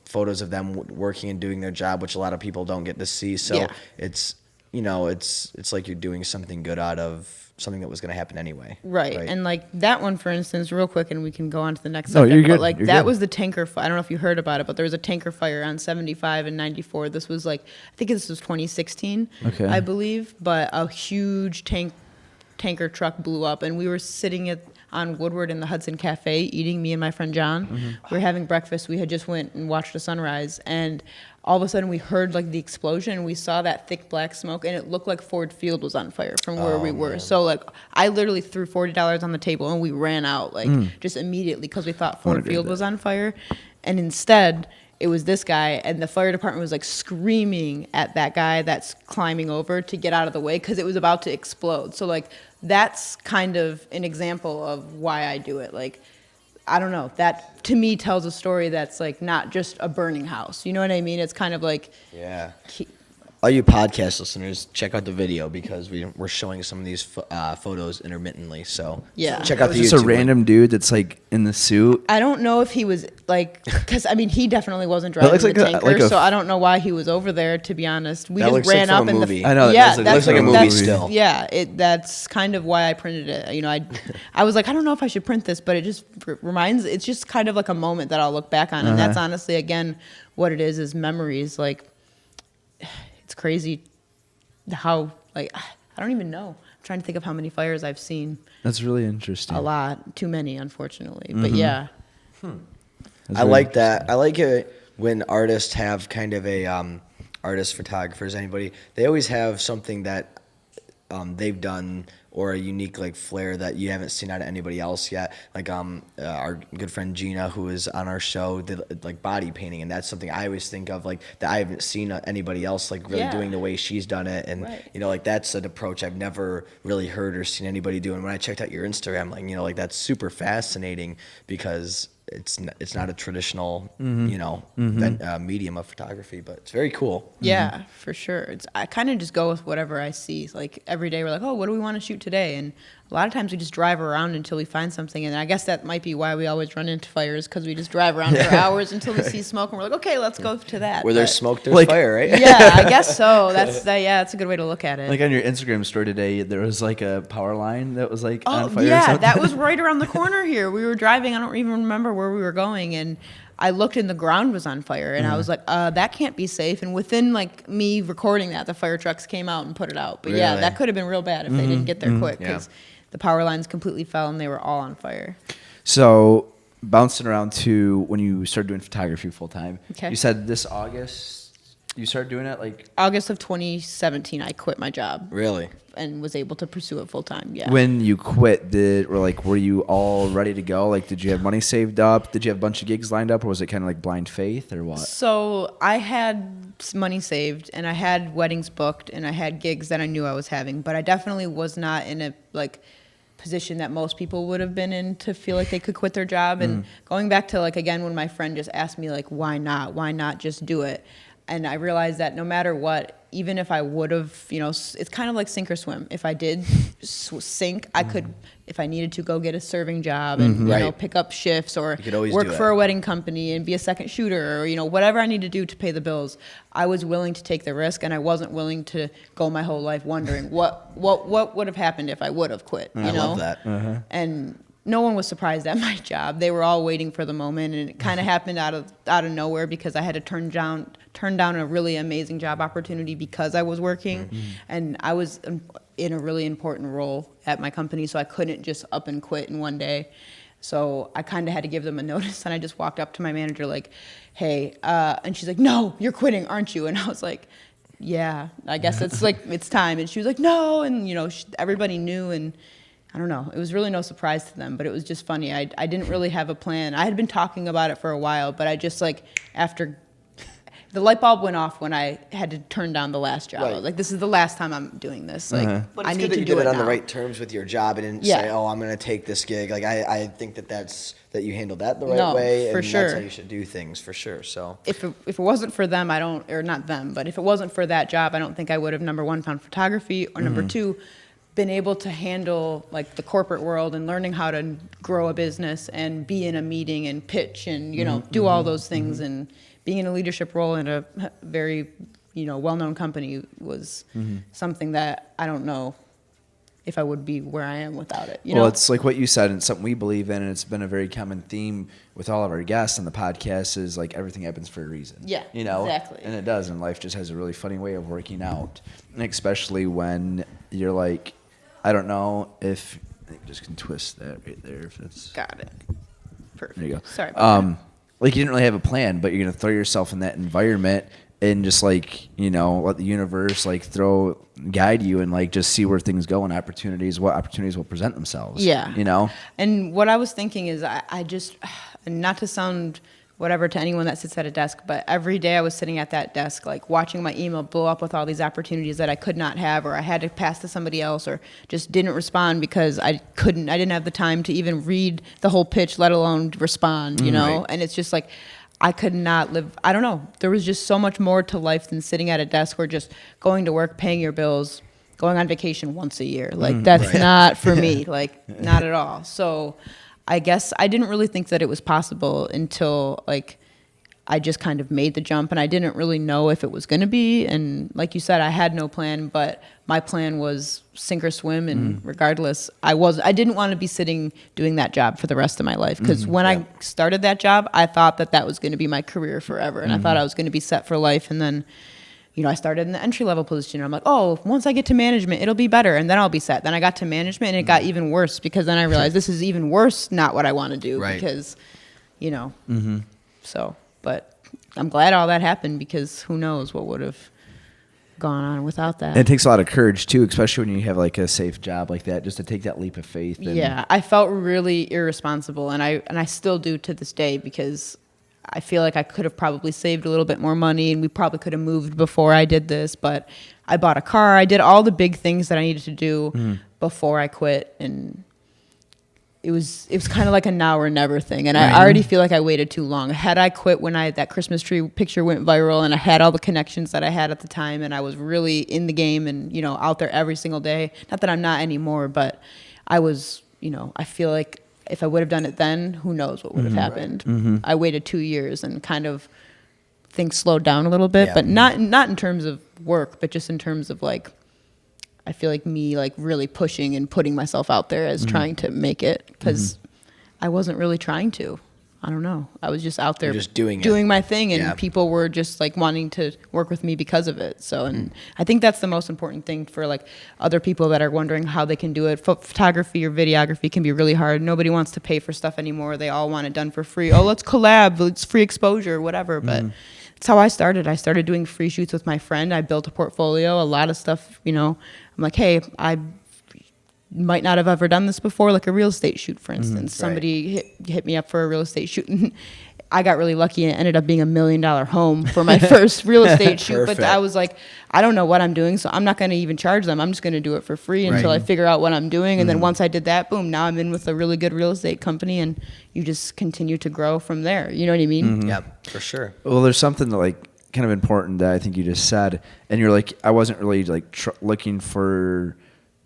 photos of them working and doing their job, which a lot of people don't get to see. So Yeah. it's it's like you're doing something good out of something that was going to happen anyway. Right. And like that one, for instance, real quick, and we can go on to the next No, subject. you're good. But like You're that good. was the tanker fire. I don't know if you heard about it, but there was a tanker fire on 75 and 94. This was like, I think this was 2016, Okay. I believe. But a huge tanker truck blew up, and we were sitting on Woodward in the Hudson Cafe eating, me and my friend John. We were having breakfast. We had just went and watched the sunrise, and all of a sudden we heard like the explosion, and we saw that thick black smoke, and it looked like Ford Field was on fire from where we were. So like I literally threw $40 on the table, and we ran out like just immediately because we thought Ford Field was on fire, and instead it was this guy, and the fire department was like screaming at that guy that's climbing over to get out of the way because it was about to explode. So like that's kind of an example of why I do it. Like, I don't know, that to me tells a story that's like not just a burning house. You know what I mean? It's kind of like, Yeah. All you podcast listeners, check out the video because we're showing some of these photos intermittently. So Yeah. check out the Just YouTube a link. random dude that's like in the suit. I don't know if he was like, because I mean, he definitely wasn't driving looks the like a- tanker, like a- so I don't know why he was over there, to be honest. We That just looks like ran from up a and movie. I know, that yeah, does look that's like a movie that's- still. Yeah, that's kind of why I printed it. I was like, I don't know if I should print this, but it just it's just kind of like a moment that I'll look back on, and that's honestly again what it is memories. Like, it's crazy how like I don't even know. I'm trying to think of how many fires I've seen. That's really interesting. A lot, too many, unfortunately. But yeah. That's I really like that. I like it when artists have kind of a artists, photographers, anybody. They always have something that they've done or a unique like flair that you haven't seen out of anybody else yet. Like our good friend Gina, who is on our show, did like body painting, and that's something I always think of like that I haven't seen anybody else like really doing the way she's done it, and Right. like that's an approach I've never really heard or seen anybody do. And when I checked out your Instagram, like like that's super fascinating because it's not a traditional medium of photography, but it's very cool. Yeah, for sure. I kind of just go with whatever I see. Like every day we're like, oh, what do we want to shoot today? And a lot of times we just drive around until we find something. And I guess that might be why we always run into fires, because we just drive around for hours until we see smoke, and we're like, okay, let's go to that. Where there's But- smoke, there's Like- fire, right? Yeah, I guess so. That's a good way to look at it. Like on your Instagram story today, there was like a power line that was like on Oh, fire. or yeah, something. that was right around the corner here. We were driving. I don't even remember where we were going. And I looked and the ground was on fire. And I was like, that can't be safe. And within like me recording that, the fire trucks came out and put it out. But yeah, Really? that could have been real bad if they didn't get there quick. Yeah. Because the power lines completely fell and they were all on fire. So bouncing around to when you started doing photography full time. Okay. You said this August you started doing it like August of 2017, I quit my job Really? and was able to pursue it full time. Yeah. when you quit, were you all ready to go? Like, did you have money saved up? Did you have a bunch of gigs lined up, or was it kind of like blind faith, or what? So I had money saved, and I had weddings booked, and I had gigs that I knew I was having, but I definitely was not in a position that most people would have been in to feel like they could quit their job. And going back to again when my friend just asked me why not just do it, And I realized that no matter what, even if I would have, it's kind of like sink or swim. If I did sink, I could, if I needed to, go get a serving job and, pick up shifts or work for a wedding company and be a second shooter or, whatever I need to do to pay the bills. I was willing to take the risk, and I wasn't willing to go my whole life wondering what would have happened if I would have quit, I love that. And no one was surprised at my job. They were all waiting for the moment, and it kind of happened out of nowhere because I had to turn down a really amazing job opportunity because I was working, and I was in a really important role at my company, so I couldn't just up and quit in one day. So I kind of had to give them a notice, and I just walked up to my manager like, "Hey," and she's like, "No, you're quitting, aren't you?" And I was like, "Yeah, I guess it's time." And she was like, "No," and everybody knew, and I don't know. It was really no surprise to them, but it was just funny. I didn't really have a plan. I had been talking about it for a while, but I just after the light bulb went off when I had to turn down the last job. I was like, this is the last time I'm doing this. But I it's need good that to you do did it on now. the right terms with your job and didn't say, "Oh, I'm going to take this gig." Like I think that you handled that the right way, and sure. that's how you should do things for sure. So if it wasn't for them, not them, but if it wasn't for that job, I don't think I would have, number one, found photography, or number two, been able to handle the corporate world and learning how to grow a business and be in a meeting and pitch and do all those things, and being in a leadership role in a very well-known company was something that I don't know if I would be where I am without it. Well, it's like what you said, and something we believe in, and it's been a very common theme with all of our guests on the podcast is everything happens for a reason. Yeah, exactly. And it does, and life just has a really funny way of working out, and especially when you're I don't know if you just can twist that right there if it's got it. Perfect. There you go. Sorry about that. You didn't really have a plan, but you're gonna throw yourself in that environment and just let the universe guide you and just see where things go and what opportunities will present themselves. Yeah. And what I was thinking is I just, not to sound whatever to anyone that sits at a desk, but every day I was sitting at that desk, watching my email blow up with all these opportunities that I could not have, or I had to pass to somebody else, or just didn't respond because I didn't have the time to even read the whole pitch, let alone respond, Right. And it's just I could not live, I don't know. There was just so much more to life than sitting at a desk or just going to work, paying your bills, going on vacation once a year. That's right. Not for me, not at all. So I guess I didn't really think that it was possible until I just kind of made the jump, and I didn't really know if it was going to be. And like you said, I had no plan, but my plan was sink or swim. And regardless, I didn't want to be sitting doing that job for the rest of my life. Because when I started that job, I thought that was going to be my career forever. And I thought I was going to be set for life. And then, I started in the entry-level position. I'm like, oh, once I get to management, it'll be better, and then I'll be set. Then I got to management, and it got even worse because then I realized this is even worse, not what I want to do. Right. Because, so, but I'm glad all that happened because who knows what would have gone on without that. And it takes a lot of courage, too, especially when you have a safe job like that, just to take that leap of faith. Yeah, I felt really irresponsible, and I still do to this day because I feel like I could have probably saved a little bit more money, and we probably could have moved before I did this, but I bought a car. I did all the big things that I needed to do before I quit, and it was kind of like a now or never thing. And I already feel like I waited too long. Had I quit when that Christmas tree picture went viral, and I had all the connections that I had at the time, and I was really in the game and, out there every single day, not that I'm not anymore, but I was, I feel like if I would have done it then, who knows what would have happened. Mm-hmm. I waited 2 years and kind of things slowed down a little bit, but not in terms of work, but just in terms of I feel like me really pushing and putting myself out there as trying to make it, because I wasn't really trying to. I don't know. I was just out there just doing my thing, and people were just wanting to work with me because of it. So, and I think that's the most important thing for other people that are wondering how they can do it. Photography or videography can be really hard. Nobody wants to pay for stuff anymore. They all want it done for free. Oh, let's collab. It's free exposure, whatever. But that's how I started. I started doing free shoots with my friend. I built a portfolio, a lot of stuff, I'm like, hey, I might not have ever done this before, like a real estate shoot, for instance. Somebody hit me up for a real estate shoot, and I got really lucky, and it ended up being $1 million home for my first real estate shoot. But I was like, I don't know what I'm doing, so I'm not going to even charge them. I'm just going to do it for free until I figure out what I'm doing. And then once I did that, boom, now I'm in with a really good real estate company, and you just continue to grow from there. You know what I mean? Yeah, for sure. Well, there's something that kind of important that I think you just said. And you're like, I wasn't really like looking for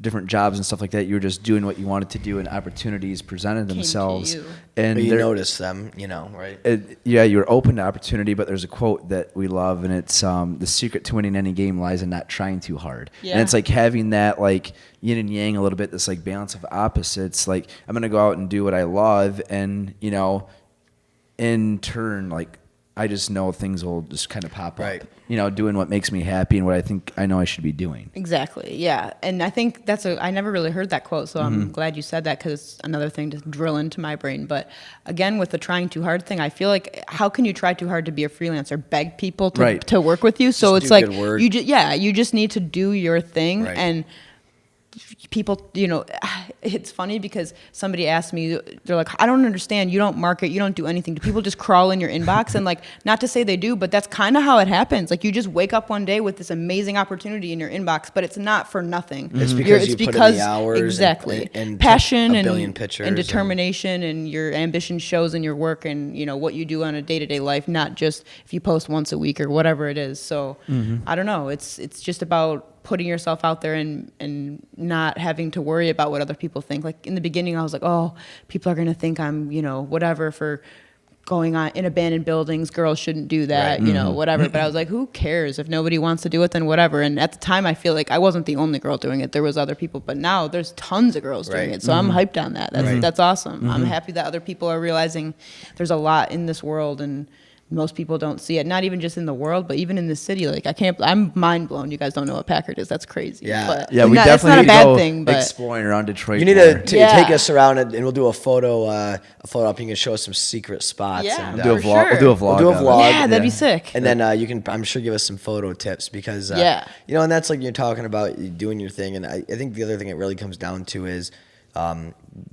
different jobs and stuff like that. You were just doing what you wanted to do, and opportunities presented themselves. And you notice them, right? You're open to opportunity, but there's a quote that we love, and it's the secret to winning any game lies in not trying too hard. Yeah. And it's like having that like yin and yang a little bit, this like balance of opposites. Like I'm going to go out and do what I love, and in turn, like I just know things will just kind of pop up. Doing what makes me happy and what I know I should be doing. Exactly. Yeah. And I think I never really heard that quote, so I'm glad you said that, because it's another thing to drill into my brain. But again, with the trying too hard thing, I feel like, how can you try too hard to be a freelancer? Beg people to work with you. So it's like, you just need to do your thing. Right. And people, it's funny because somebody asked me, they're like, I don't understand. You don't market, you don't do anything. Do people just crawl in your inbox? And like, not to say they do, but that's kind of how it happens. Like you just wake up one day with this amazing opportunity in your inbox, but it's not for nothing. It's because you put in the hours, exactly, and passion a billion pictures and determination, and your ambition shows in your work and what you do on a day-to-day life, not just if you post once a week or whatever it is. So I don't know. It's just about putting yourself out there and not having to worry about what other people think. Like in the beginning, I was like, oh, people are going to think I'm, whatever for going on in abandoned buildings. Girls shouldn't do that, whatever. But I was like, who cares? If nobody wants to do it, then whatever. And at the time, I feel like I wasn't the only girl doing it. There was other people, but now there's tons of girls doing it. So I'm hyped on that. That's awesome. I'm happy that other people are realizing there's a lot in this world, and most people don't see it, not even just in the world, but even in the city. Like I'm mind blown. You guys don't know what Packard is. That's crazy. Yeah. But we definitely need to go exploring around Detroit. You need to take us around, and we'll do a photo up. You can show us some secret spots. Yeah, we'll do a vlog. We'll do a vlog. Yeah, that'd be sick. And then you can, I'm sure, give us some photo tips, because and that's like you're talking about doing your thing. And I think the other thing it really comes down to is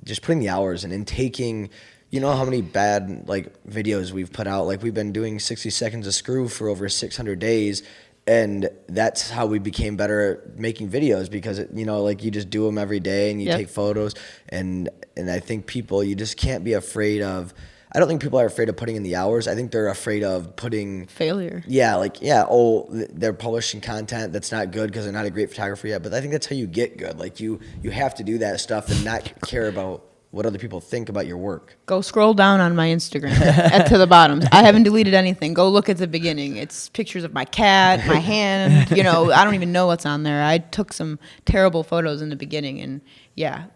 just putting the hours and taking. You know how many bad videos we've put out? Like we've been doing 60 seconds of Skroove for over 600 days, and that's how we became better at making videos, because you just do them every day and you take photos, and I think people, you just can't be afraid of. I don't think people are afraid of putting in the hours. I think they're afraid of putting failure. They're publishing content that's not good because they're not a great photographer yet. But I think that's how you get good. Like you have to do that stuff and not care about what other people think about your work. Go scroll down on my Instagram to the bottom. I haven't deleted anything. Go look at the beginning. It's pictures of my cat, my hand. I don't even know what's on there. I took some terrible photos in the beginning, and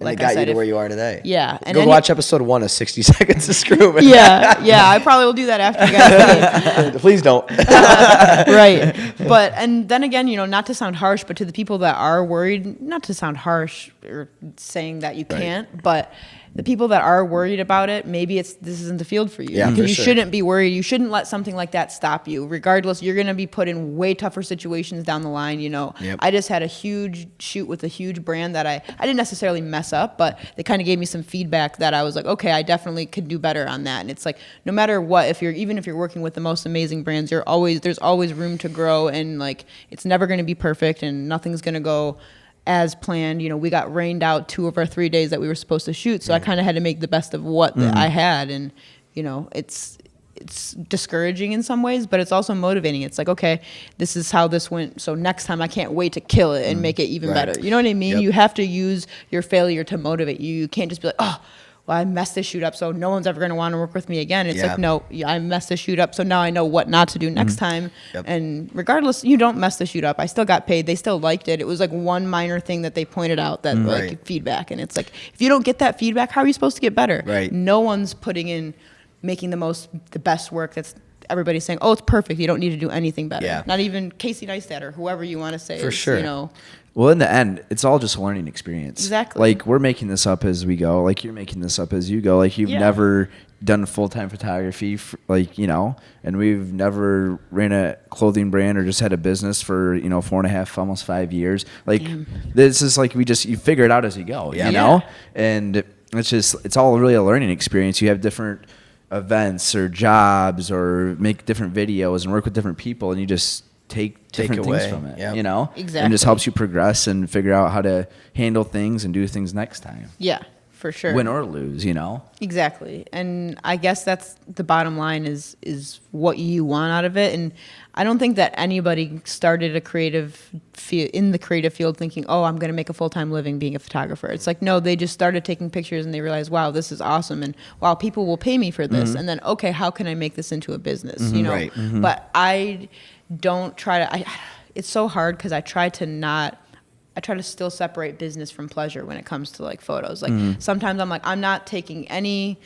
like got I said, you to where you are today. Yeah, and go watch episode 1 of 60 Seconds of Skroove. I probably will do that after you guys leave. Please don't. Right, but and then again, not to sound harsh, but to the people that are worried, not to sound harsh or saying that you can't, but the people that are worried about it, maybe this isn't the field for you. Yeah, because you shouldn't be worried. You shouldn't let something like that stop you. Regardless, you're going to be put in way tougher situations down the line. I just had a huge shoot with a huge brand that I didn't necessarily mess up, but they kind of gave me some feedback that I was like, okay, I definitely could do better on that. And it's like, no matter what, even if you're working with the most amazing brands, there's always room to grow, and like it's never going to be perfect, and nothing's going to go as planned. We got rained out 2 of our 3 days that we were supposed to shoot, so I kind of had to make the best of what I had, and it's discouraging in some ways, but it's also motivating. It's like, okay, this is how this went, so next time I can't wait to kill it and make it even better. You know what I mean? Yep. You have to use your failure to motivate you. You can't just be like, oh, well, I messed this shoot up, so no one's ever going to want to work with me again. It's like, no, I messed this shoot up, so now I know what not to do next time. Yep. And regardless, you don't mess the shoot up. I still got paid. They still liked it. It was like one minor thing that they pointed out that like feedback. And it's like, if you don't get that feedback, how are you supposed to get better? Right. No one's making the best work that's everybody's saying, oh, it's perfect. You don't need to do anything better. Yeah. Not even Casey Neistat or whoever you want to say. For sure. Well, in the end, it's all just a learning experience. Exactly. Like, we're making this up as we go. Like, you're making this up as you go. Like, you've never done full-time photography, and we've never ran a clothing brand or just had a business for, 4.5, almost 5 years. Like, this is like you figure it out as you go, you know? And it's all really a learning experience. You have different events or jobs or make different videos and work with different people, and you just take different things from it, Exactly. And just helps you progress and figure out how to handle things and do things next time. Yeah, For sure. Win or lose, you know? Exactly. And I guess that's the bottom line is what you want out of it. And I don't think that anybody started in the creative field thinking, oh, I'm going to make a full-time living being a photographer. It's like, no, they just started taking pictures and they realized, wow, this is awesome. And wow, people will pay me for this. And then, okay, how can I make this into a business? You know, Right. But I don't try to, it's so hard because I try to still separate business from pleasure when it comes to like photos. Like sometimes I'm like, I'm not taking any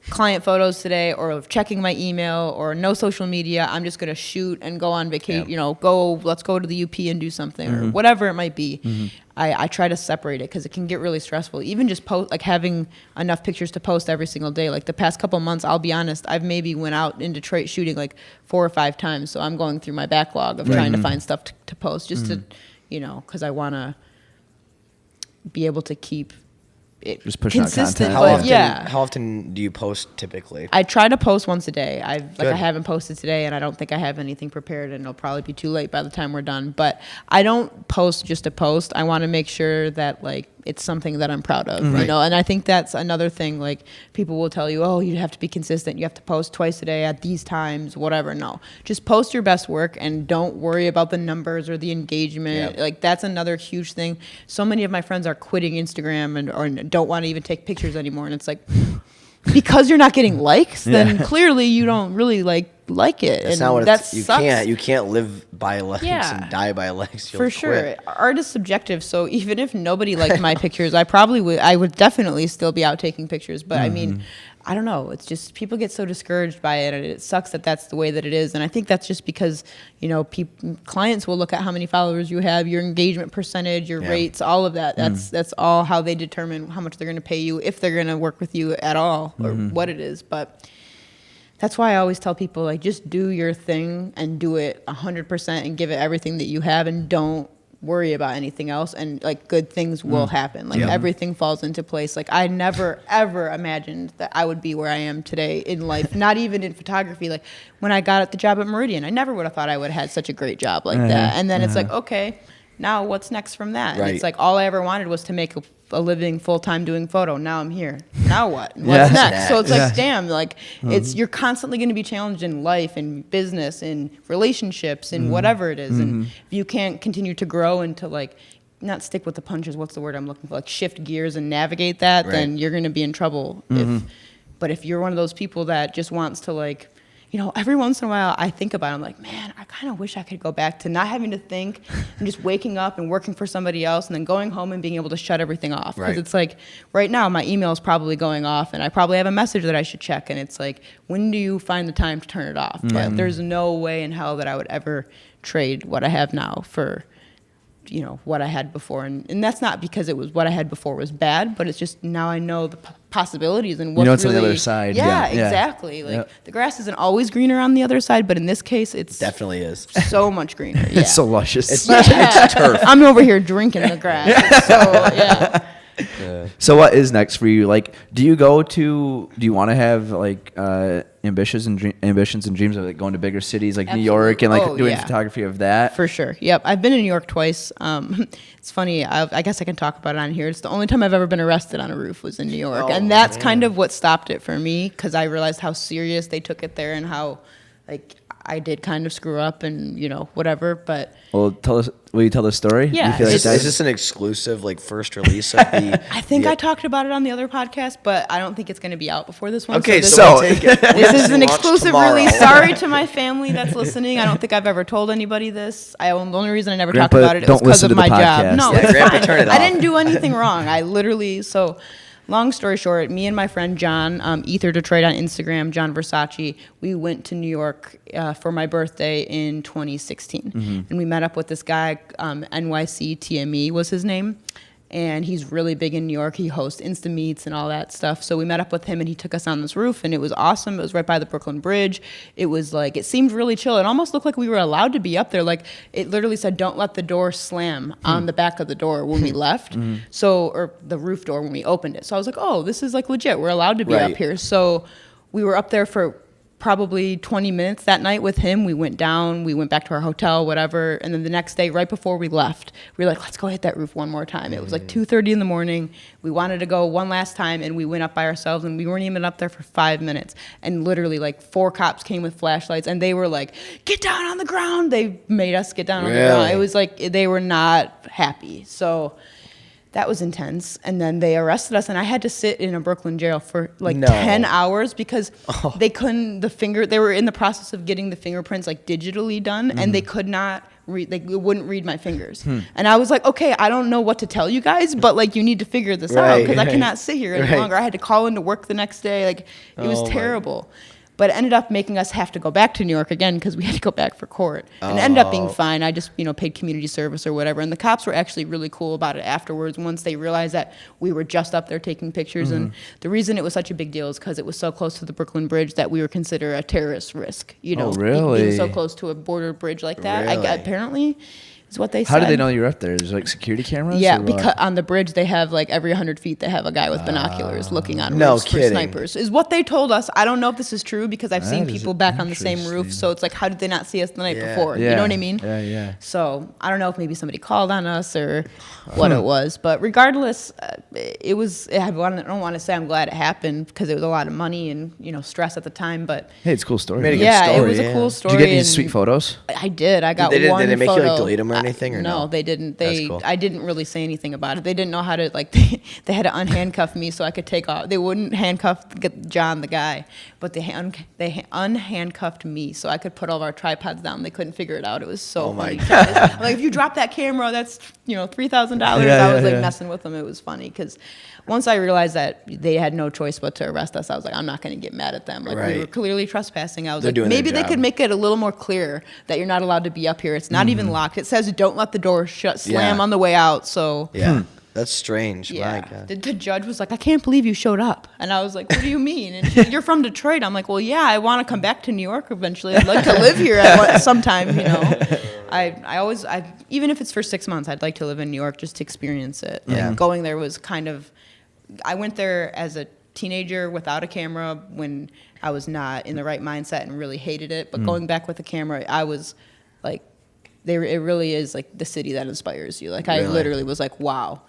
client photos today or checking my email or no social media. I'm just going to shoot and go on vacation, let's go to the UP and do something or whatever it might be. I try to separate it because it can get really stressful. Even just having enough pictures to post every single day. Like the past couple months, I'll be honest, I've maybe went out in Detroit shooting like 4 or 5 times. So I'm going through my backlog of trying to find stuff to post just to, because I want to be able to keep it just pushing out consistent. content. How often do you post typically? I try to post once a day. I haven't posted today, and I don't think I have anything prepared, and it'll probably be too late by the time we're done. But I don't post just to post. I want to make sure that like it's something that I'm proud of, Right. And I think that's another thing. Like people will tell you, oh, you have to be consistent. You have to post twice a day at these times, whatever. No, just post your best work and don't worry about the numbers or the engagement. Yep. Like that's another huge thing. So many of my friends are quitting Instagram or don't want to even take pictures anymore, and it's like because you're not getting likes, then clearly you don't really like it. That's and not what that it's. You sucks. can't live by likes Yeah. and die by likes. You'll For sure. quit. Art is subjective, so even if nobody liked my pictures, I would definitely still be out taking pictures. But I mean, I don't know. It's just people get so discouraged by it, and it sucks that that's the way that it is. And I think that's just because clients will look at how many followers you have, your engagement percentage, your rates, all of that. That's all how they determine how much they're going to pay you, if they're going to work with you at all, or what it is. But that's why I always tell people, like, just do your thing and do it 100% and give it everything that you have, and don't worry about anything else, and like good things will happen. Like everything falls into place. Like I never ever imagined that I would be where I am today in life, not even in photography. Like when I got the job at Meridian, I never would have thought I would have had such a great job like that. And then it's like, okay, now what's next from that? Right. And it's like all I ever wanted was to make a living full time doing photo. Now I'm here. Now what? What's next? So it's like, damn, like you're constantly going to be challenged in life, in business, in relationships, in whatever it is. And if you can't continue to grow and to like not stick with the punches, what's the word I'm looking for? Like shift gears and navigate that, then you're going to be in trouble. But if you're one of those people that just wants to like, every once in a while I think about it, I'm like, man, I kind of wish I could go back to not having to think and just waking up and working for somebody else and then going home and being able to shut everything off. Because it's like right now my email is probably going off and I probably have a message that I should check, and it's like, when do you find the time to turn it off? But there's no way in hell that I would ever trade what I have now for what I had before. And that's not because it was what I had before was bad, but it's just now I know the possibilities and what's what's really on the other side. Yeah, exactly. Like the grass isn't always greener on the other side, but in this case it's Definitely is. so much greener. Yeah. It's so luscious. It's turf. I'm over here drinking the grass. So what is next for you? Like, do you want to have like ambitions and dreams of like going to bigger cities like New York and like doing photography of that? For sure. Yep. I've been in New York twice. It's funny. I guess I can talk about it on here. It's the only time I've ever been arrested on a roof was in New York. And that's kind of what stopped it for me, because I realized how serious they took it there and how like I did kind of screw up and whatever. But will you tell the story? Yeah. Is this an exclusive like first release of the? I think I talked about it on the other podcast, but I don't think it's going to be out before this one. Okay, so take it. this is an exclusive tomorrow. release. Sorry to my family that's listening. I don't think I've ever told anybody this. The only reason I never talked about it was because of my job. No, it's Grandpa, fine. turn it I off. didn't do anything wrong. I literally long story short, me and my friend John, Ether Detroit on Instagram, John Versace, we went to New York for my birthday in 2016. And we met up with this guy, NYC TME was his name. And he's really big in New York. He hosts Insta Meets and all that stuff. So we met up with him and he took us on this roof and it was awesome. It was right by the Brooklyn Bridge. It was like, it seemed really chill. It almost looked like we were allowed to be up there. Like it literally said, don't let the door slam on the back of the door when we left. Or the roof door when we opened it. So I was like, oh, this is like legit. We're allowed to be up here. So we were up there for probably 20 minutes that night with him. We went down, we went back to our hotel, whatever. And then the next day, right before we left, we were like, let's go hit that roof one more time. It was like 2:30 in the morning. We wanted to go one last time, and we went up by ourselves, and we weren't even up there for 5 minutes. And literally, like, 4 cops came with flashlights, and they were like, get down on the ground. They made us get down on the ground. It was like they were not happy. So that was intense. And then they arrested us, and I had to sit in a Brooklyn jail for like 10 hours because they couldn't, they were in the process of getting the fingerprints like digitally done, and they could not read, they wouldn't read my fingers. And I was like, okay, I don't know what to tell you guys, but like you need to figure this out because I cannot sit here any longer. I had to call into work the next day. Like it was terrible. But it ended up making us have to go back to New York again because we had to go back for court. And it ended up being fine. I just, paid community service or whatever. And the cops were actually really cool about it afterwards once they realized that we were just up there taking pictures. And the reason it was such a big deal is because it was so close to the Brooklyn Bridge that we were considered a terrorist risk. Really? Being so close to a border bridge like that. Really? Apparently is what they said. How did they know you were up there? There's like security cameras? Yeah, because on the bridge they have like every 100 feet they have a guy with binoculars looking on roofs for snipers. Is what they told us. I don't know if this is true because I've seen people back on the same roof. So it's like, how did they not see us the night before? Yeah. You know what I mean? Yeah. So I don't know if maybe somebody called on us or what it was. But regardless, it was. I don't want to say I'm glad it happened because it was a lot of money and stress at the time. But hey, it's a cool story. It was a cool story. Did you get any sweet photos? I did. I got did one Did they make photo. you like delete them or anything or no? No, they didn't. That's cool. I didn't really say anything about it. They didn't know how to they had to unhandcuff me so I could take off. They wouldn't handcuff John the guy, but they unhandcuffed me so I could put all of our tripods down. They couldn't figure it out. It was so funny. Like if you drop that camera, that's $3,000. I was messing with them. It was funny because once I realized that they had no choice but to arrest us, I was like, I'm not going to get mad at them. Like we were clearly trespassing. I was like, maybe they could make it a little more clear that you're not allowed to be up here. It's not even locked. It says don't let the door slam on the way out. So that's strange. Yeah, My God. the judge was like, I can't believe you showed up. And I was like, what do you mean? And she's like, you're from Detroit. I'm like, well, yeah, I want to come back to New York eventually. I'd like to live here sometime, I always, even if it's for 6 months, I'd like to live in New York just to experience it. Yeah. Like, going there was kind of, I went there as a teenager without a camera when I was not in the right mindset and really hated it. But going back with a camera, I was like, it really is like the city that inspires you. Like I literally was like, wow,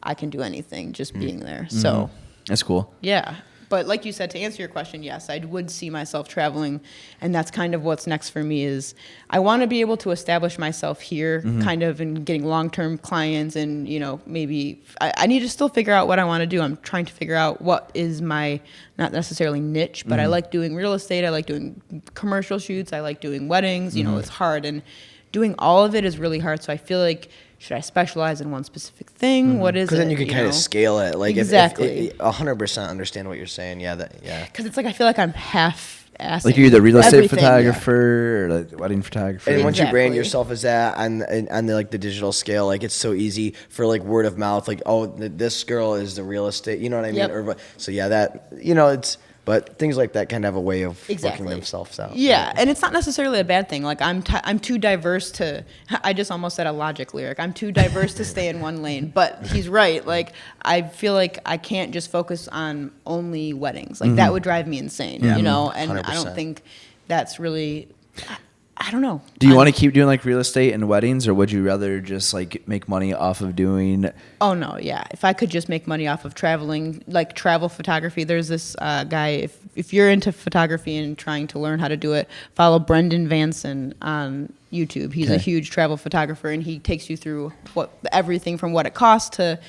I can do anything just being there. So that's cool. Yeah. But like you said, to answer your question, yes, I would see myself traveling. And that's kind of what's next for me is I want to be able to establish myself here kind of and getting long-term clients and, maybe I need to still figure out what I want to do. I'm trying to figure out what is my, not necessarily niche, but I like doing real estate. I like doing commercial shoots. I like doing weddings. It's hard. And doing all of it is really hard. So I feel like, should I specialize in one specific thing? What is it? Because then you can kind of scale it. Like exactly. If 100% understand what you're saying. Yeah. Because it's like I feel like I'm half-assing. Like you're the real estate photographer or like wedding photographer. And once you brand yourself as that on the like the digital scale, like it's so easy for like word of mouth. Like, oh, this girl is the real estate. You know what I mean? Yep. So yeah, that it's. But things like that kind of have a way of working themselves out. Yeah, and it's not necessarily a bad thing. Like I'm too diverse to. I just almost said a Logic lyric. I'm too diverse to stay in one lane. But he's right. Like I feel like I can't just focus on only weddings. Like that would drive me insane. And 100%. I don't think that's really. I don't know. Do you want to keep doing like real estate and weddings, or would you rather just like make money off of doing? Oh no, yeah. If I could just make money off of traveling, like travel photography, there's this guy. If you're into photography and trying to learn how to do it, follow Brendan Vanson on YouTube. He's a huge travel photographer, and he takes you through everything from what it costs to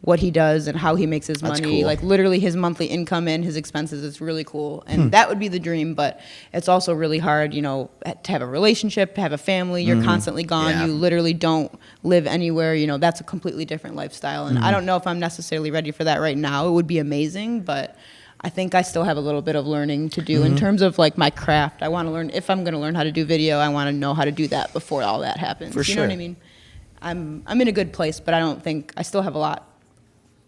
what he does and how he makes his money. Cool. Like literally his monthly income and his expenses. It's really cool. And that would be the dream, but it's also really hard, to have a relationship, to have a family. You're constantly gone. Yeah. You literally don't live anywhere. That's a completely different lifestyle. And I don't know if I'm necessarily ready for that right now. It would be amazing, but I think I still have a little bit of learning to do in terms of like my craft. I want to learn, if I'm going to learn how to do video, I want to know how to do that before all that happens. For you know what I mean? I'm in a good place, but I still have a lot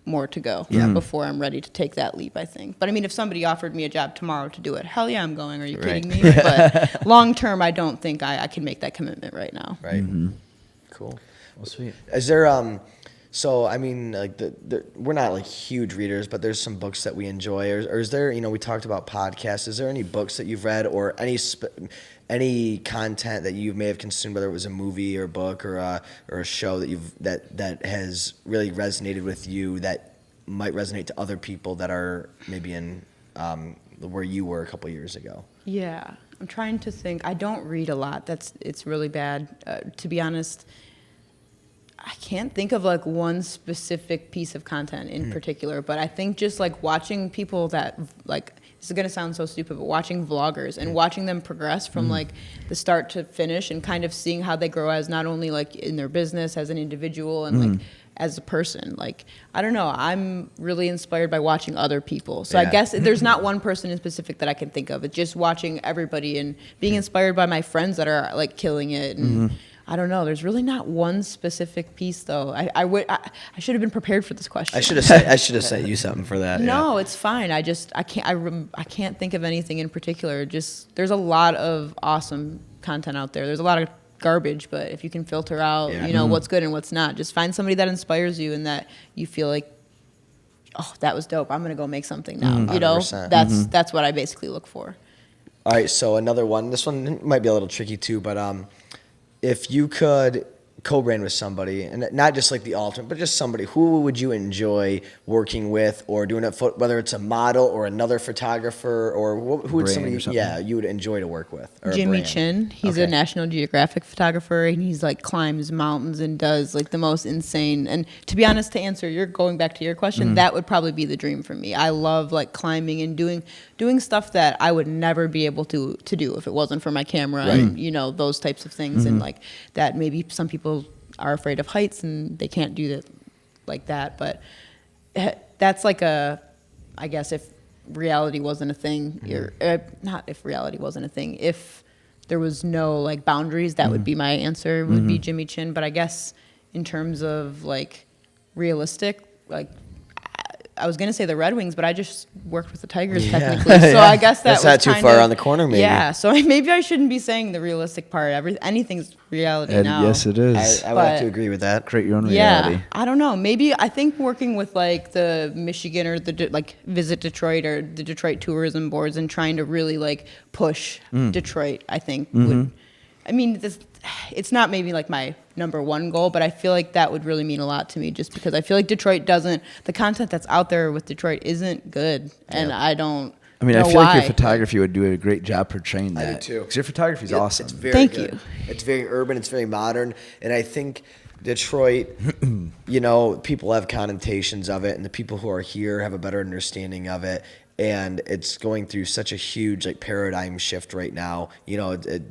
more to go before I'm ready to take that leap, I think. But I mean, if somebody offered me a job tomorrow to do it, hell yeah, I'm going. Are you kidding me? But long term, I don't think I can make that commitment right now. Right. Cool. Well, sweet. Is there So, I mean, like we're not like huge readers, but there's some books that we enjoy. Or is there, we talked about podcasts. Is there any books that you've read or any content that you may have consumed, whether it was a movie or book or a show that has really resonated with you that might resonate to other people that are maybe in where you were a couple years ago? Yeah, I'm trying to think. I don't read a lot. It's really bad. To be honest, I can't think of like one specific piece of content in particular, but I think just like watching people that like, this is gonna sound so stupid, but watching vloggers and watching them progress from like the start to finish and kind of seeing how they grow as not only like in their business as an individual and like as a person. Like, I don't know, I'm really inspired by watching other people. So I guess there's not one person in specific that I can think of. It's just watching everybody and being inspired by my friends that are like killing it. And I don't know. There's really not one specific piece, though. I should have been prepared for this question. I should have sent you something for that. No, it's fine. I can't think of anything in particular. Just there's a lot of awesome content out there. There's a lot of garbage, but if you can filter out, what's good and what's not, just find somebody that inspires you and that you feel like, oh, that was dope. I'm gonna go make something now. 100%. That's what I basically look for. All right. So another one. This one might be a little tricky too, but if you could co-brand with somebody, and not just like the alternate, but just somebody, who would you enjoy working with or doing it for, whether it's a model or another photographer, or who would somebody, you would enjoy to work with? Or Jimmy Chin. He's a National Geographic photographer, and he's like climbs mountains and does like the most insane. And to be honest, to answer, you're going back to your question, that would probably be the dream for me. I love like climbing and doing stuff that I would never be able to do if it wasn't for my camera and those types of things. And like that, maybe some people are afraid of heights and they can't do that like that, but that's like I guess if reality wasn't a thing, not if reality wasn't a thing, if there was no like boundaries, that would be my answer, would be Jimmy Chin. But I guess in terms of like realistic, like I was gonna say the Red Wings, but I just worked with the Tigers technically, so I guess that's not too far on the corner, maybe. Yeah, so maybe I shouldn't be saying the realistic part. Anything's reality now. Yes, it is. I would have to agree with that. Create your own reality. Yeah, I don't know. Maybe I think working with like the Michigan or like Visit Detroit or the Detroit tourism boards and trying to really like push Detroit, I think would. I mean, it's not maybe like my number one goal, but I feel like that would really mean a lot to me, just because I feel like the content that's out there with Detroit isn't good, and I don't. I mean, I feel like your photography would do a great job portraying that. I do too. Because your photography is awesome. It's very Thank good. you. It's very urban. It's very modern, and I think Detroit, people have connotations of it, and the people who are here have a better understanding of it. And it's going through such a huge like paradigm shift right now.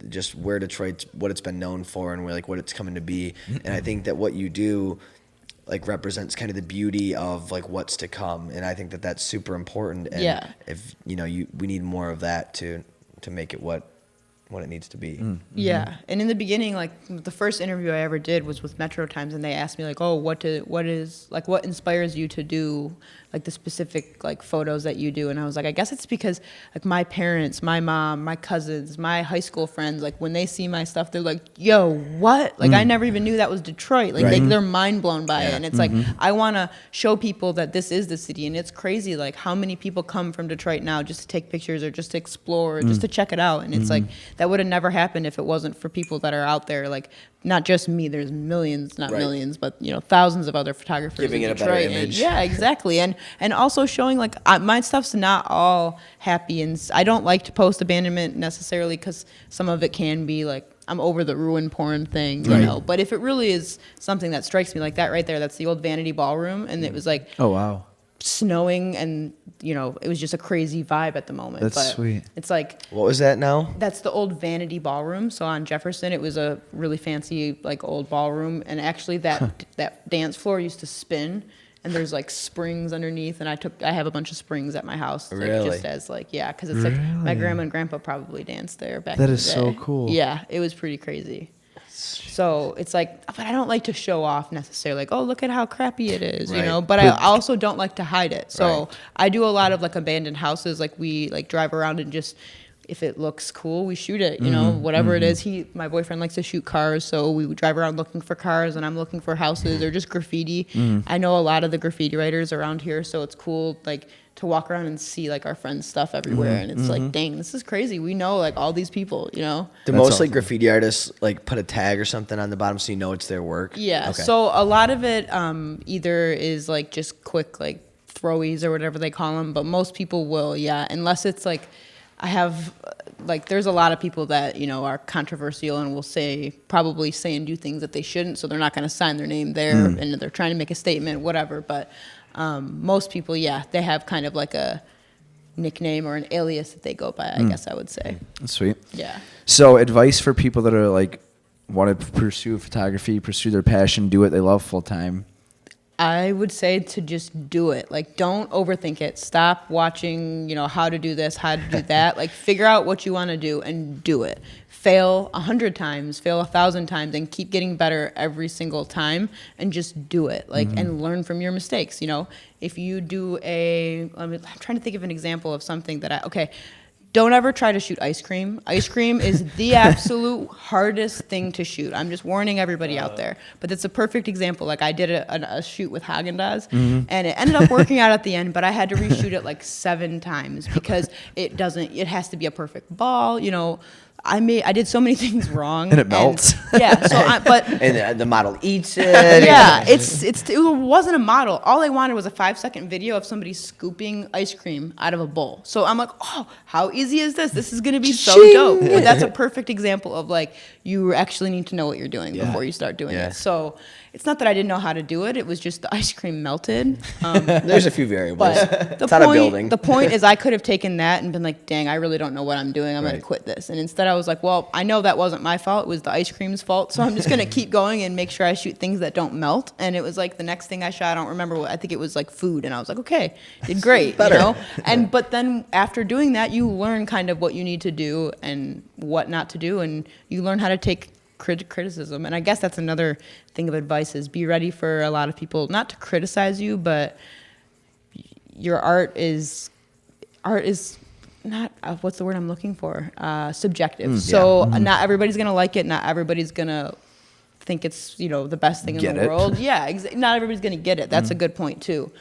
Just where Detroit's, what it's been known for, and like what it's coming to be. And I think that what you do like represents kind of the beauty of like what's to come. And I think that that's super important. And if we need more of that to make it what it needs to be. Yeah, and in the beginning, like the first interview I ever did was with Metro Times, and they asked me like, "Oh, what inspires you to do like the specific like photos that you do?" And I was like, I guess it's because like my parents, my mom, my cousins, my high school friends, like when they see my stuff, they're like, "Yo, what?" Like I never even knew that was Detroit. Like they're mind blown by it, and it's like I want to show people that this is the city, and it's crazy like how many people come from Detroit now just to take pictures or just to explore or just to check it out, and it's like that would have never happened if it wasn't for people that are out there, like not just me. There's millions, not millions, but thousands of other photographers giving in it Detroit. a better image. Yeah, exactly, and also showing like my stuff's not all happy, and I don't like to post abandonment necessarily because some of it can be like I'm over the ruin porn thing, you know. But if it really is something that strikes me like that right there, that's the old Vanity Ballroom, and it was like, oh wow, snowing, and it was just a crazy vibe at the moment. That's sweet. It's like, what was that now? That's the old Vanity Ballroom. So on Jefferson, it was a really fancy like old ballroom, and actually that dance floor used to spin, and there's like springs underneath, and I have a bunch of springs at my house, like, really? just as like because it's like my grandma and grandpa probably danced there back. That in the is day. so cool. Yeah, it was pretty crazy. So it's like, but I don't like to show off necessarily, like, oh, look at how crappy it is, but I also don't like to hide it. So I do a lot of like abandoned houses. Like we like drive around and just if it looks cool, we shoot it, you know, whatever it is. My boyfriend likes to shoot cars, so we would drive around looking for cars, and I'm looking for houses or just graffiti. I know a lot of the graffiti writers around here, so it's cool, like, to walk around and see, like, our friends' stuff everywhere, and it's like, dang, this is crazy. We know, like, all these people, you know? Do most, like, graffiti artists, like, put a tag or something on the bottom so you know it's their work? Yeah, so a lot of it either is, like, just quick, like, throwies or whatever they call them, but most people will, unless it's, like, I have, like, there's a lot of people that, you know, are controversial and will probably say and do things that they shouldn't, so they're not going to sign their name there, and they're trying to make a statement, whatever. But most people, they have kind of like a nickname or an alias that they go by, I guess I would say. That's sweet. Yeah. So advice for people that are, like, want to pursue photography, pursue their passion, do what they love full time. I would say to just do it. Like, don't overthink it. Stop watching, you know, how to do this, how to do that. Like, figure out what you want to do and do it. Fail 100 times, fail 1,000 times, and keep getting better every single time, and just do it. Like, and learn from your mistakes. You know, if you do I'm trying to think of an example of something that don't ever try to shoot ice cream. Ice cream is the absolute hardest thing to shoot. I'm just warning everybody out there. But it's a perfect example. Like, I did a shoot with Haagen-Dazs, and it ended up working out at the end, but I had to reshoot it like 7 times because it has to be a perfect ball, you know. I did so many things wrong, and it melts. And the model eats it. Yeah, it wasn't a model. All I wanted was a 5-second video of somebody scooping ice cream out of a bowl. So I'm like, oh, how easy is this? This is gonna be so dope. But that's a perfect example of, like, you actually need to know what you're doing before you start doing it. So it's not that I didn't know how to do it. It was just the ice cream melted. There's a few variables. But the point is, I could have taken that and been like, dang, I really don't know what I'm doing. I'm going to quit this. And instead I was like, well, I know that wasn't my fault. It was the ice cream's fault. So I'm just going to keep going and make sure I shoot things that don't melt. And it was like the next thing I shot, I don't remember what, I think it was like food. And I was like, okay, did great, you know? But then after doing that, you learn kind of what you need to do and what not to do. And you learn how to take criticism. And I guess that's another thing of advice, is be ready for a lot of people not to criticize you, but your art is not what's the word I'm looking for, subjective. So not everybody's gonna like it, not everybody's gonna think it's, you know, the best thing in the world. Not everybody's gonna get it. That's a good point too.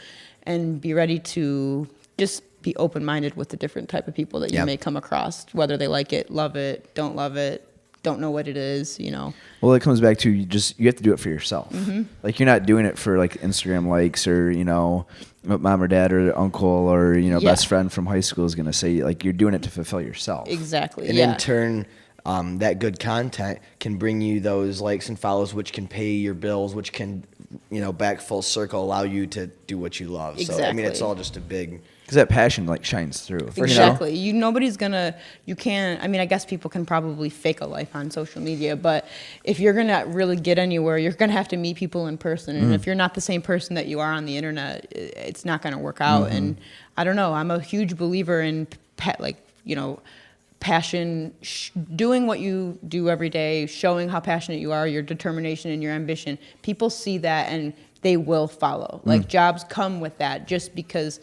And be ready to just be open-minded with the different type of people that you may come across, whether they like it, love it, don't love it, don't know what it is, you know. Well, it comes back to you have to do it for yourself. Like, you're not doing it for, like, Instagram likes, or, you know, what mom or dad or uncle or, you know, best friend from high school is going to say. Like, you're doing it to fulfill yourself. Exactly. And in turn, that good content can bring you those likes and follows, which can pay your bills, which can, you know, back full circle, allow you to do what you love. Exactly. So I mean, it's all just a big, because that passion, like, shines through. Exactly. You know? I mean, I guess people can probably fake a life on social media, but if you're going to really get anywhere, you're going to have to meet people in person. And if you're not the same person that you are on the internet, it's not going to work out. And I don't know, I'm a huge believer in, passion, doing what you do every day, showing how passionate you are, your determination and your ambition. People see that and they will follow. Like, jobs come with that, just because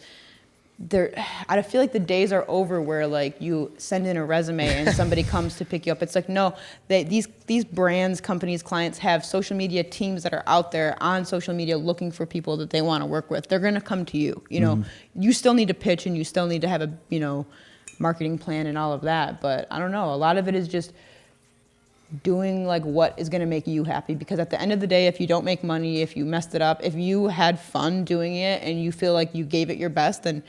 I feel like the days are over where, like, you send in a resume and somebody comes to pick you up. It's like, no, these brands, companies, clients have social media teams that are out there on social media looking for people that they want to work with. They're going to come to you. You know, you still need to pitch and you still need to have a, you know, marketing plan and all of that. But I don't know, a lot of it is just doing, like, what is going to make you happy, because at the end of the day, if you don't make money, if you messed it up, if you had fun doing it and you feel like you gave it your best, then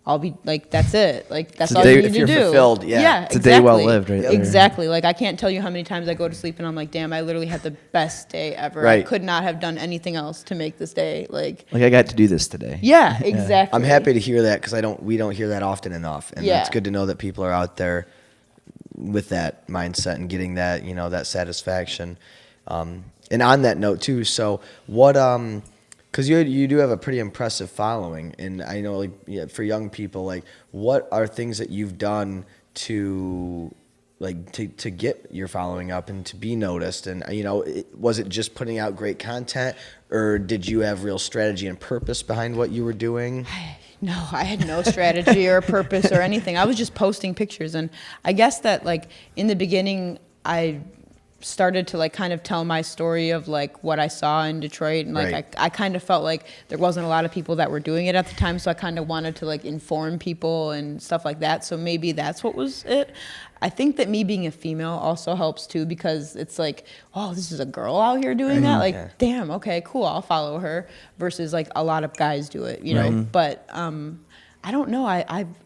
I'll be like, that's it. Like, that's all you need to do. Fulfilled, it's a day well lived, right there. Exactly. Like, I can't tell you how many times I go to sleep and I'm like, damn, I literally had the best day ever. I could not have done anything else to make this day. Like I got to do this today. Yeah, exactly. I'm happy to hear that, because we don't hear that often enough. And it's good to know that people are out there with that mindset and getting that, you know, that satisfaction. And on that note too, so what, because you do have a pretty impressive following, and I know, like, for young people, like, what are things that you've done to, like, to get your following up and to be noticed? And, you know, was it just putting out great content, or did you have real strategy and purpose behind what you were doing? No, I had no strategy or purpose or anything. I was just posting pictures. And I guess that, like, in the beginning, I started to, like, kind of tell my story of, like, what I saw in Detroit. And, like, I kind of felt like there wasn't a lot of people that were doing it at the time. So I kind of wanted to, like, inform people and stuff like that. So maybe that's what was it. I think that me being a female also helps too, because it's like, oh, this is a girl out here doing that. Like, damn, okay, cool, I'll follow her. Versus like a lot of guys do it, you know. But I don't know.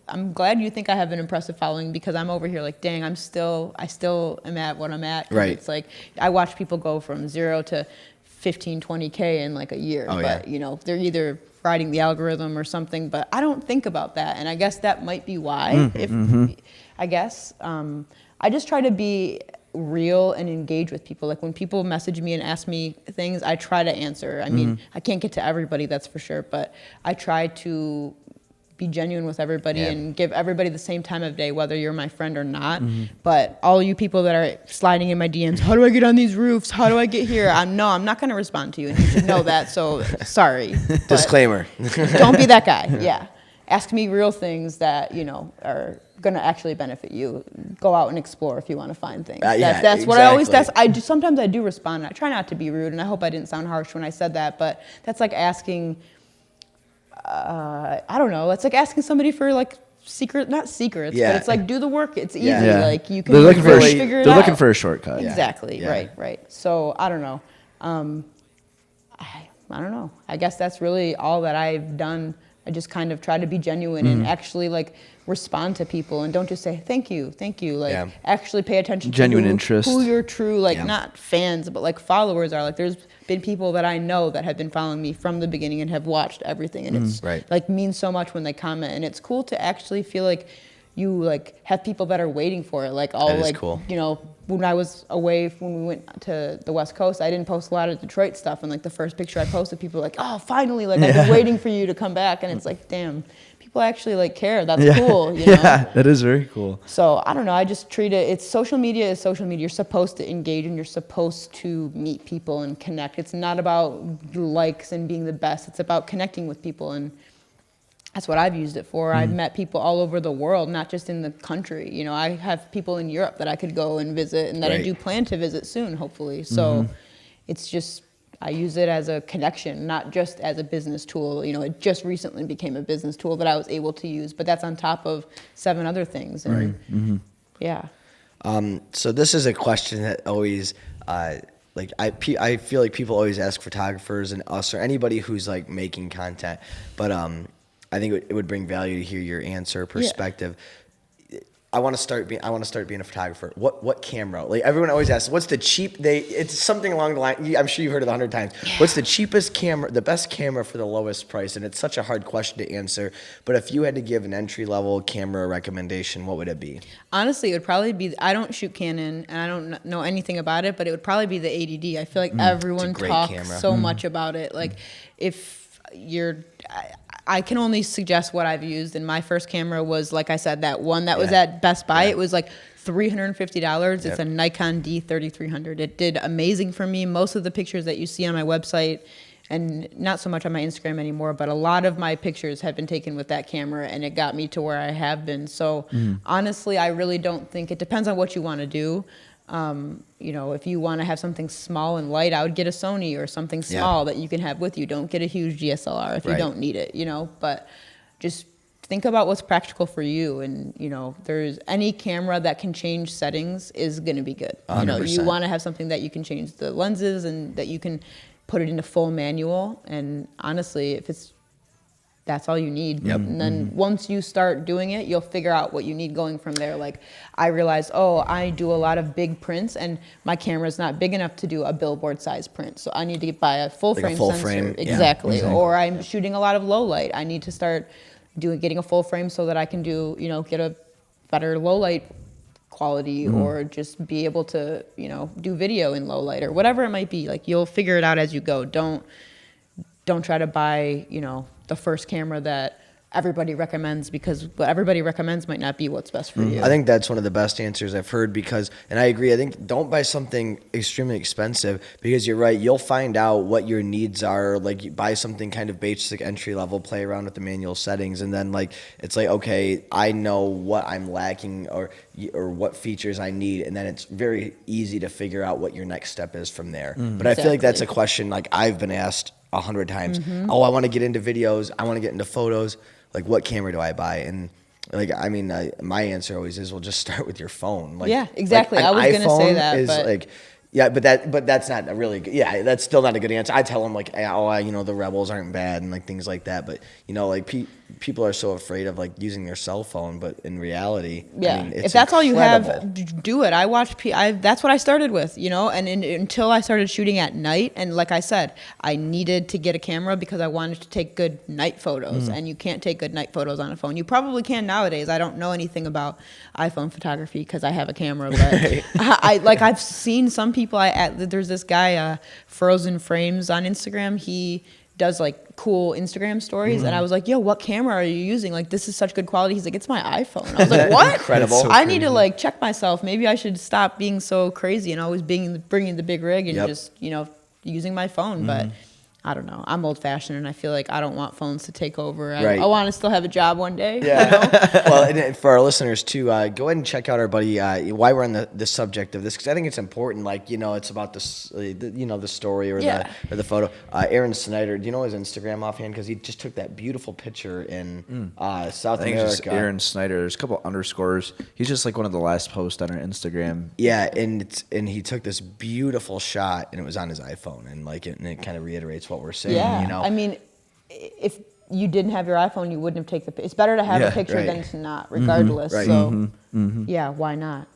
I'm glad you think I have an impressive following, because I'm over here like, dang, I still am at what I'm at. Right. It's like I watch people go from 0 to 15, 20K in like a year. But you know, they're either riding the algorithm or something. But I don't think about that, and I guess that might be why. I guess. I just try to be real and engage with people. Like when people message me and ask me things, I try to answer. I mean, I can't get to everybody, that's for sure, but I try to be genuine with everybody and give everybody the same time of day, whether you're my friend or not. But all you people that are sliding in my DMs, how do I get on these roofs? How do I get here? I'm not going to respond to you, and you should know that. So sorry. Disclaimer. Don't be that guy. Yeah. Ask me real things that, you know, are going to actually benefit you. Go out and explore if you want to find things. That's what I always, sometimes I do respond. I try not to be rude, and I hope I didn't sound harsh when I said that, but that's like asking, I don't know, it's like asking somebody for like not secrets, but it's like, do the work. It's easy. Like you can figure it out. They're looking for a shortcut. Exactly. Right. So I don't know. I don't know. I guess that's really all that I've done. I just kind of try to be genuine and actually like respond to people, and don't just say thank you. Like actually pay attention to genuine interest, who your true not fans but like followers are. Like there's been people that I know that have been following me from the beginning and have watched everything, and it's like means so much when they comment, and it's cool to actually feel like you like have people that are waiting for it. Like all like cool. You know, when I was away, when we went to the West Coast, I didn't post a lot of Detroit stuff, and like the first picture I posted, people were like, oh, finally, like I've been waiting for you to come back, and it's like, damn, people actually like care. That's cool. You know? That is very cool. So I don't know. I just treat it. Social media is social media. You're supposed to engage, and you're supposed to meet people and connect. It's not about likes and being the best. It's about connecting with people, and that's what I've used it for. I've met people all over the world, not just in the country. You know, I have people in Europe that I could go and visit, and that I do plan to visit soon, hopefully. So it's just, I use it as a connection, not just as a business tool. You know, it just recently became a business tool that I was able to use, but that's on top of 7 other things. And so this is a question that always, like I feel like people always ask photographers and us or anybody who's like making content, but I think it would bring value to hear your answer, perspective. I want to start being a photographer. What camera? Like everyone always asks, what's the cheap? It's something along the line. I'm sure you've heard it 100 times. What's the cheapest camera? The best camera for the lowest price? And it's such a hard question to answer. But if you had to give an entry level camera recommendation, what would it be? Honestly, it would probably be. I don't shoot Canon, and I don't know anything about it. But it would probably be the 80D. I feel like everyone talks so much about it. Like if you're. I can only suggest what I've used, and my first camera was, like I said, that one that was at Best Buy. It was like $350. It's a Nikon D3300. It did amazing for me. Most of the pictures that you see on my website, and not so much on my Instagram anymore, but a lot of my pictures have been taken with that camera, and it got me to where I have been. So honestly, I really don't think, it depends on what you want to do. You know, if you want to have something small and light, I would get a Sony or something small that you can have with you. Don't get a huge DSLR if you don't need it, you know, but just think about what's practical for you. And, you know, there's any camera that can change settings is going to be good. 100%. You know, you want to have something that you can change the lenses and that you can put it into full manual. And honestly, if that's all you need. And then once you start doing it, you'll figure out what you need going from there. Like I realized, I do a lot of big prints, and my camera's not big enough to do a billboard size print. So I need to buy a full frame sensor. Exactly. Or I'm shooting a lot of low light. I need to start getting a full frame so that I can do, you know, get a better low light quality, or just be able to, you know, do video in low light or whatever it might be. Like you'll figure it out as you go. Don't try to buy, you know, the first camera that everybody recommends, because what everybody recommends might not be what's best for you. I think that's one of the best answers I've heard and I agree. I think don't buy something extremely expensive, because you're right. You'll find out what your needs are. Like, you buy something kind of basic entry level, play around with the manual settings, and then like it's like, okay, I know what I'm lacking or what features I need, and then it's very easy to figure out what your next step is from there. But I feel like that's a question like I've been asked 100 times. Oh, I want to get into videos. I want to get into photos. Like, what camera do I buy? And like, I mean, my answer always is, well, just start with your phone. Like, yeah, exactly. Like, I was going to say that, is but like, yeah, but that's not a really good, yeah, that's still not a good answer. I tell them like, oh, the Rebels aren't bad and like things like that. But like people are so afraid of like using their cell phone, but in reality, yeah, I mean, it's if that's all you incredible. have, do it. I watched. That's what I started with, and until I started shooting at night, and like I said, I needed to get a camera because I wanted to take good night photos, and you can't take good night photos on a phone. You probably can nowadays. I don't know anything about iPhone photography because I have a camera, but I've seen some people. There's this guy, Frozen Frames on Instagram. He does like cool Instagram stories, and I was like, yo, what camera are you using? Like, this is such good quality. He's like, it's my iPhone. I was like, what? Incredible. So I need to like check myself. Maybe I should stop being so crazy and always bringing the big rig and just using my phone. But I don't know. I'm old fashioned, and I feel like I don't want phones to take over. Right. I want to still have a job one day. Yeah. Well, and for our listeners too, go ahead and check out our buddy. Why we're on the subject of this, because I think it's important. Like, it's about this, the story or the photo. Aaron Snyder. Do you know his Instagram offhand? Because he just took that beautiful picture in South I think America. it's just Aaron Snyder. There's a couple underscores. He's just like one of the last posts on our Instagram. Yeah, and he took this beautiful shot, and it was on his iPhone, and it kind of reiterates what we're saying. Yeah. I mean, if you didn't have your iPhone, you wouldn't have taken the. It's better to have a picture than to not, regardless. Right. So, yeah, why not?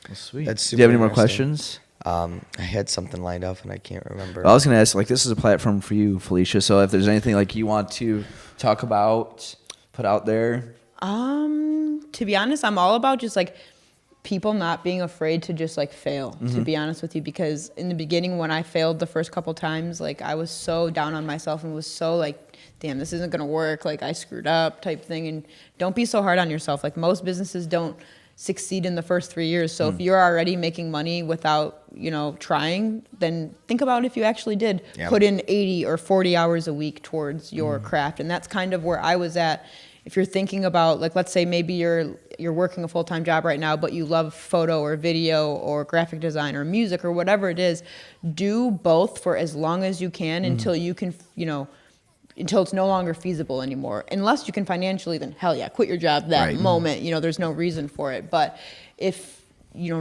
Well, sweet. That's super Do you have any more interesting. questions? I had something lined up, and I can't remember. Well, I was going to ask, like, this is a platform for you, Felicia. So if there's anything like you want to talk about, put out there. To be honest, I'm all about just like people not being afraid to just like fail, to be honest with you, because in the beginning when I failed the first couple times, like I was so down on myself and was so like, damn, this isn't going to work. Like I screwed up type thing. And don't be so hard on yourself. Like most businesses don't succeed in the first 3 years. So if you're already making money without, trying, then think about if you actually did put in 80 or 40 hours a week towards your craft. And that's kind of where I was at. If you're thinking about, like, let's say maybe you're working a full-time job right now, but you love photo or video or graphic design or music or whatever it is, do both for as long as you can until you can, until it's no longer feasible anymore. Unless you can financially, then hell yeah, quit your job that moment. There's no reason for it. But if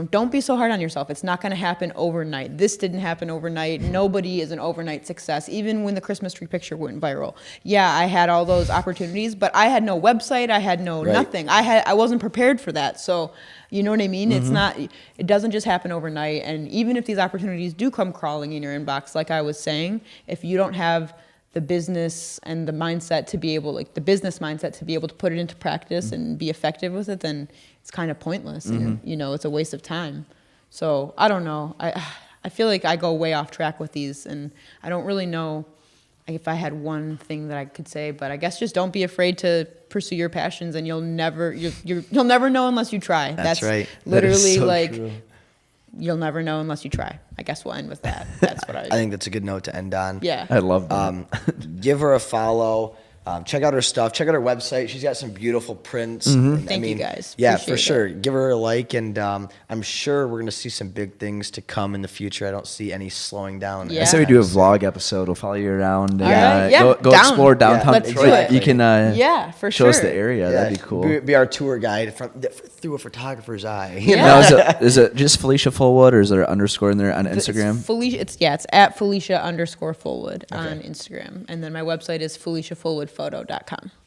don't be so hard on yourself. It's not going to happen overnight. This didn't happen overnight. Nobody is an overnight success. Even when the Christmas tree picture went viral. Yeah, I had all those opportunities, but I had no website. I had no nothing. I wasn't prepared for that. So, you know what I mean? It's not, it doesn't just happen overnight. And even if these opportunities do come crawling in your inbox, like I was saying, if you don't have the business and the mindset to be able, like the business mindset to be able to put it into practice and be effective with it, then it's kind of pointless. And, it's a waste of time. So I don't know. I feel like I go way off track with these, and I don't really know if I had one thing that I could say, but I guess just don't be afraid to pursue your passions, and you'll never know unless you try. That's right. Literally That is so true. You'll never know unless you try. I guess we'll end with that. That's what I think that's a good note to end on. Yeah. I love that. Give her a follow. Check out her stuff. Check out her website. She's got some beautiful prints. Thank you guys. Yeah, Appreciate for sure. it. Give her a like, and I'm sure we're going to see some big things to come in the future. I don't see any slowing down. Yeah. I say we do a vlog episode. We'll follow you around. All right. Yeah, Go down. explore downtown Let's Detroit. do it. You can for show us sure. the area. Yeah, That'd be cool. Be our tour guide through a photographer's eye. Yeah. Now, is it just Felicia Fullwood, or is there an underscore in there on Instagram? It's at Felicia_Fullwood on Instagram. And then my website is FeliciaFullwoodPhoto.com.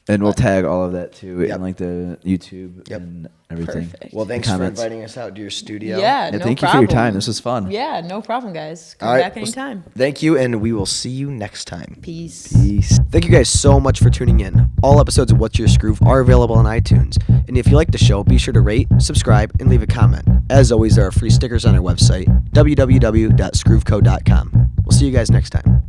And we'll tag all of that too Yep. in like the YouTube Yep. and everything. Perfect. Well, thanks The for comments. inviting us out to your studio. Yeah, And no thank you problem. for your time. This was fun. Yeah, no problem, guys. Come All right. back anytime. Thank you, and we will see you next time. Peace. Peace. Thank you guys so much for tuning in. All episodes of What's Your Skroove are available on iTunes. And if you like the show, be sure to rate, subscribe, and leave a comment. As always, there are free stickers on our website, www.skroovecode.com. We'll see you guys next time.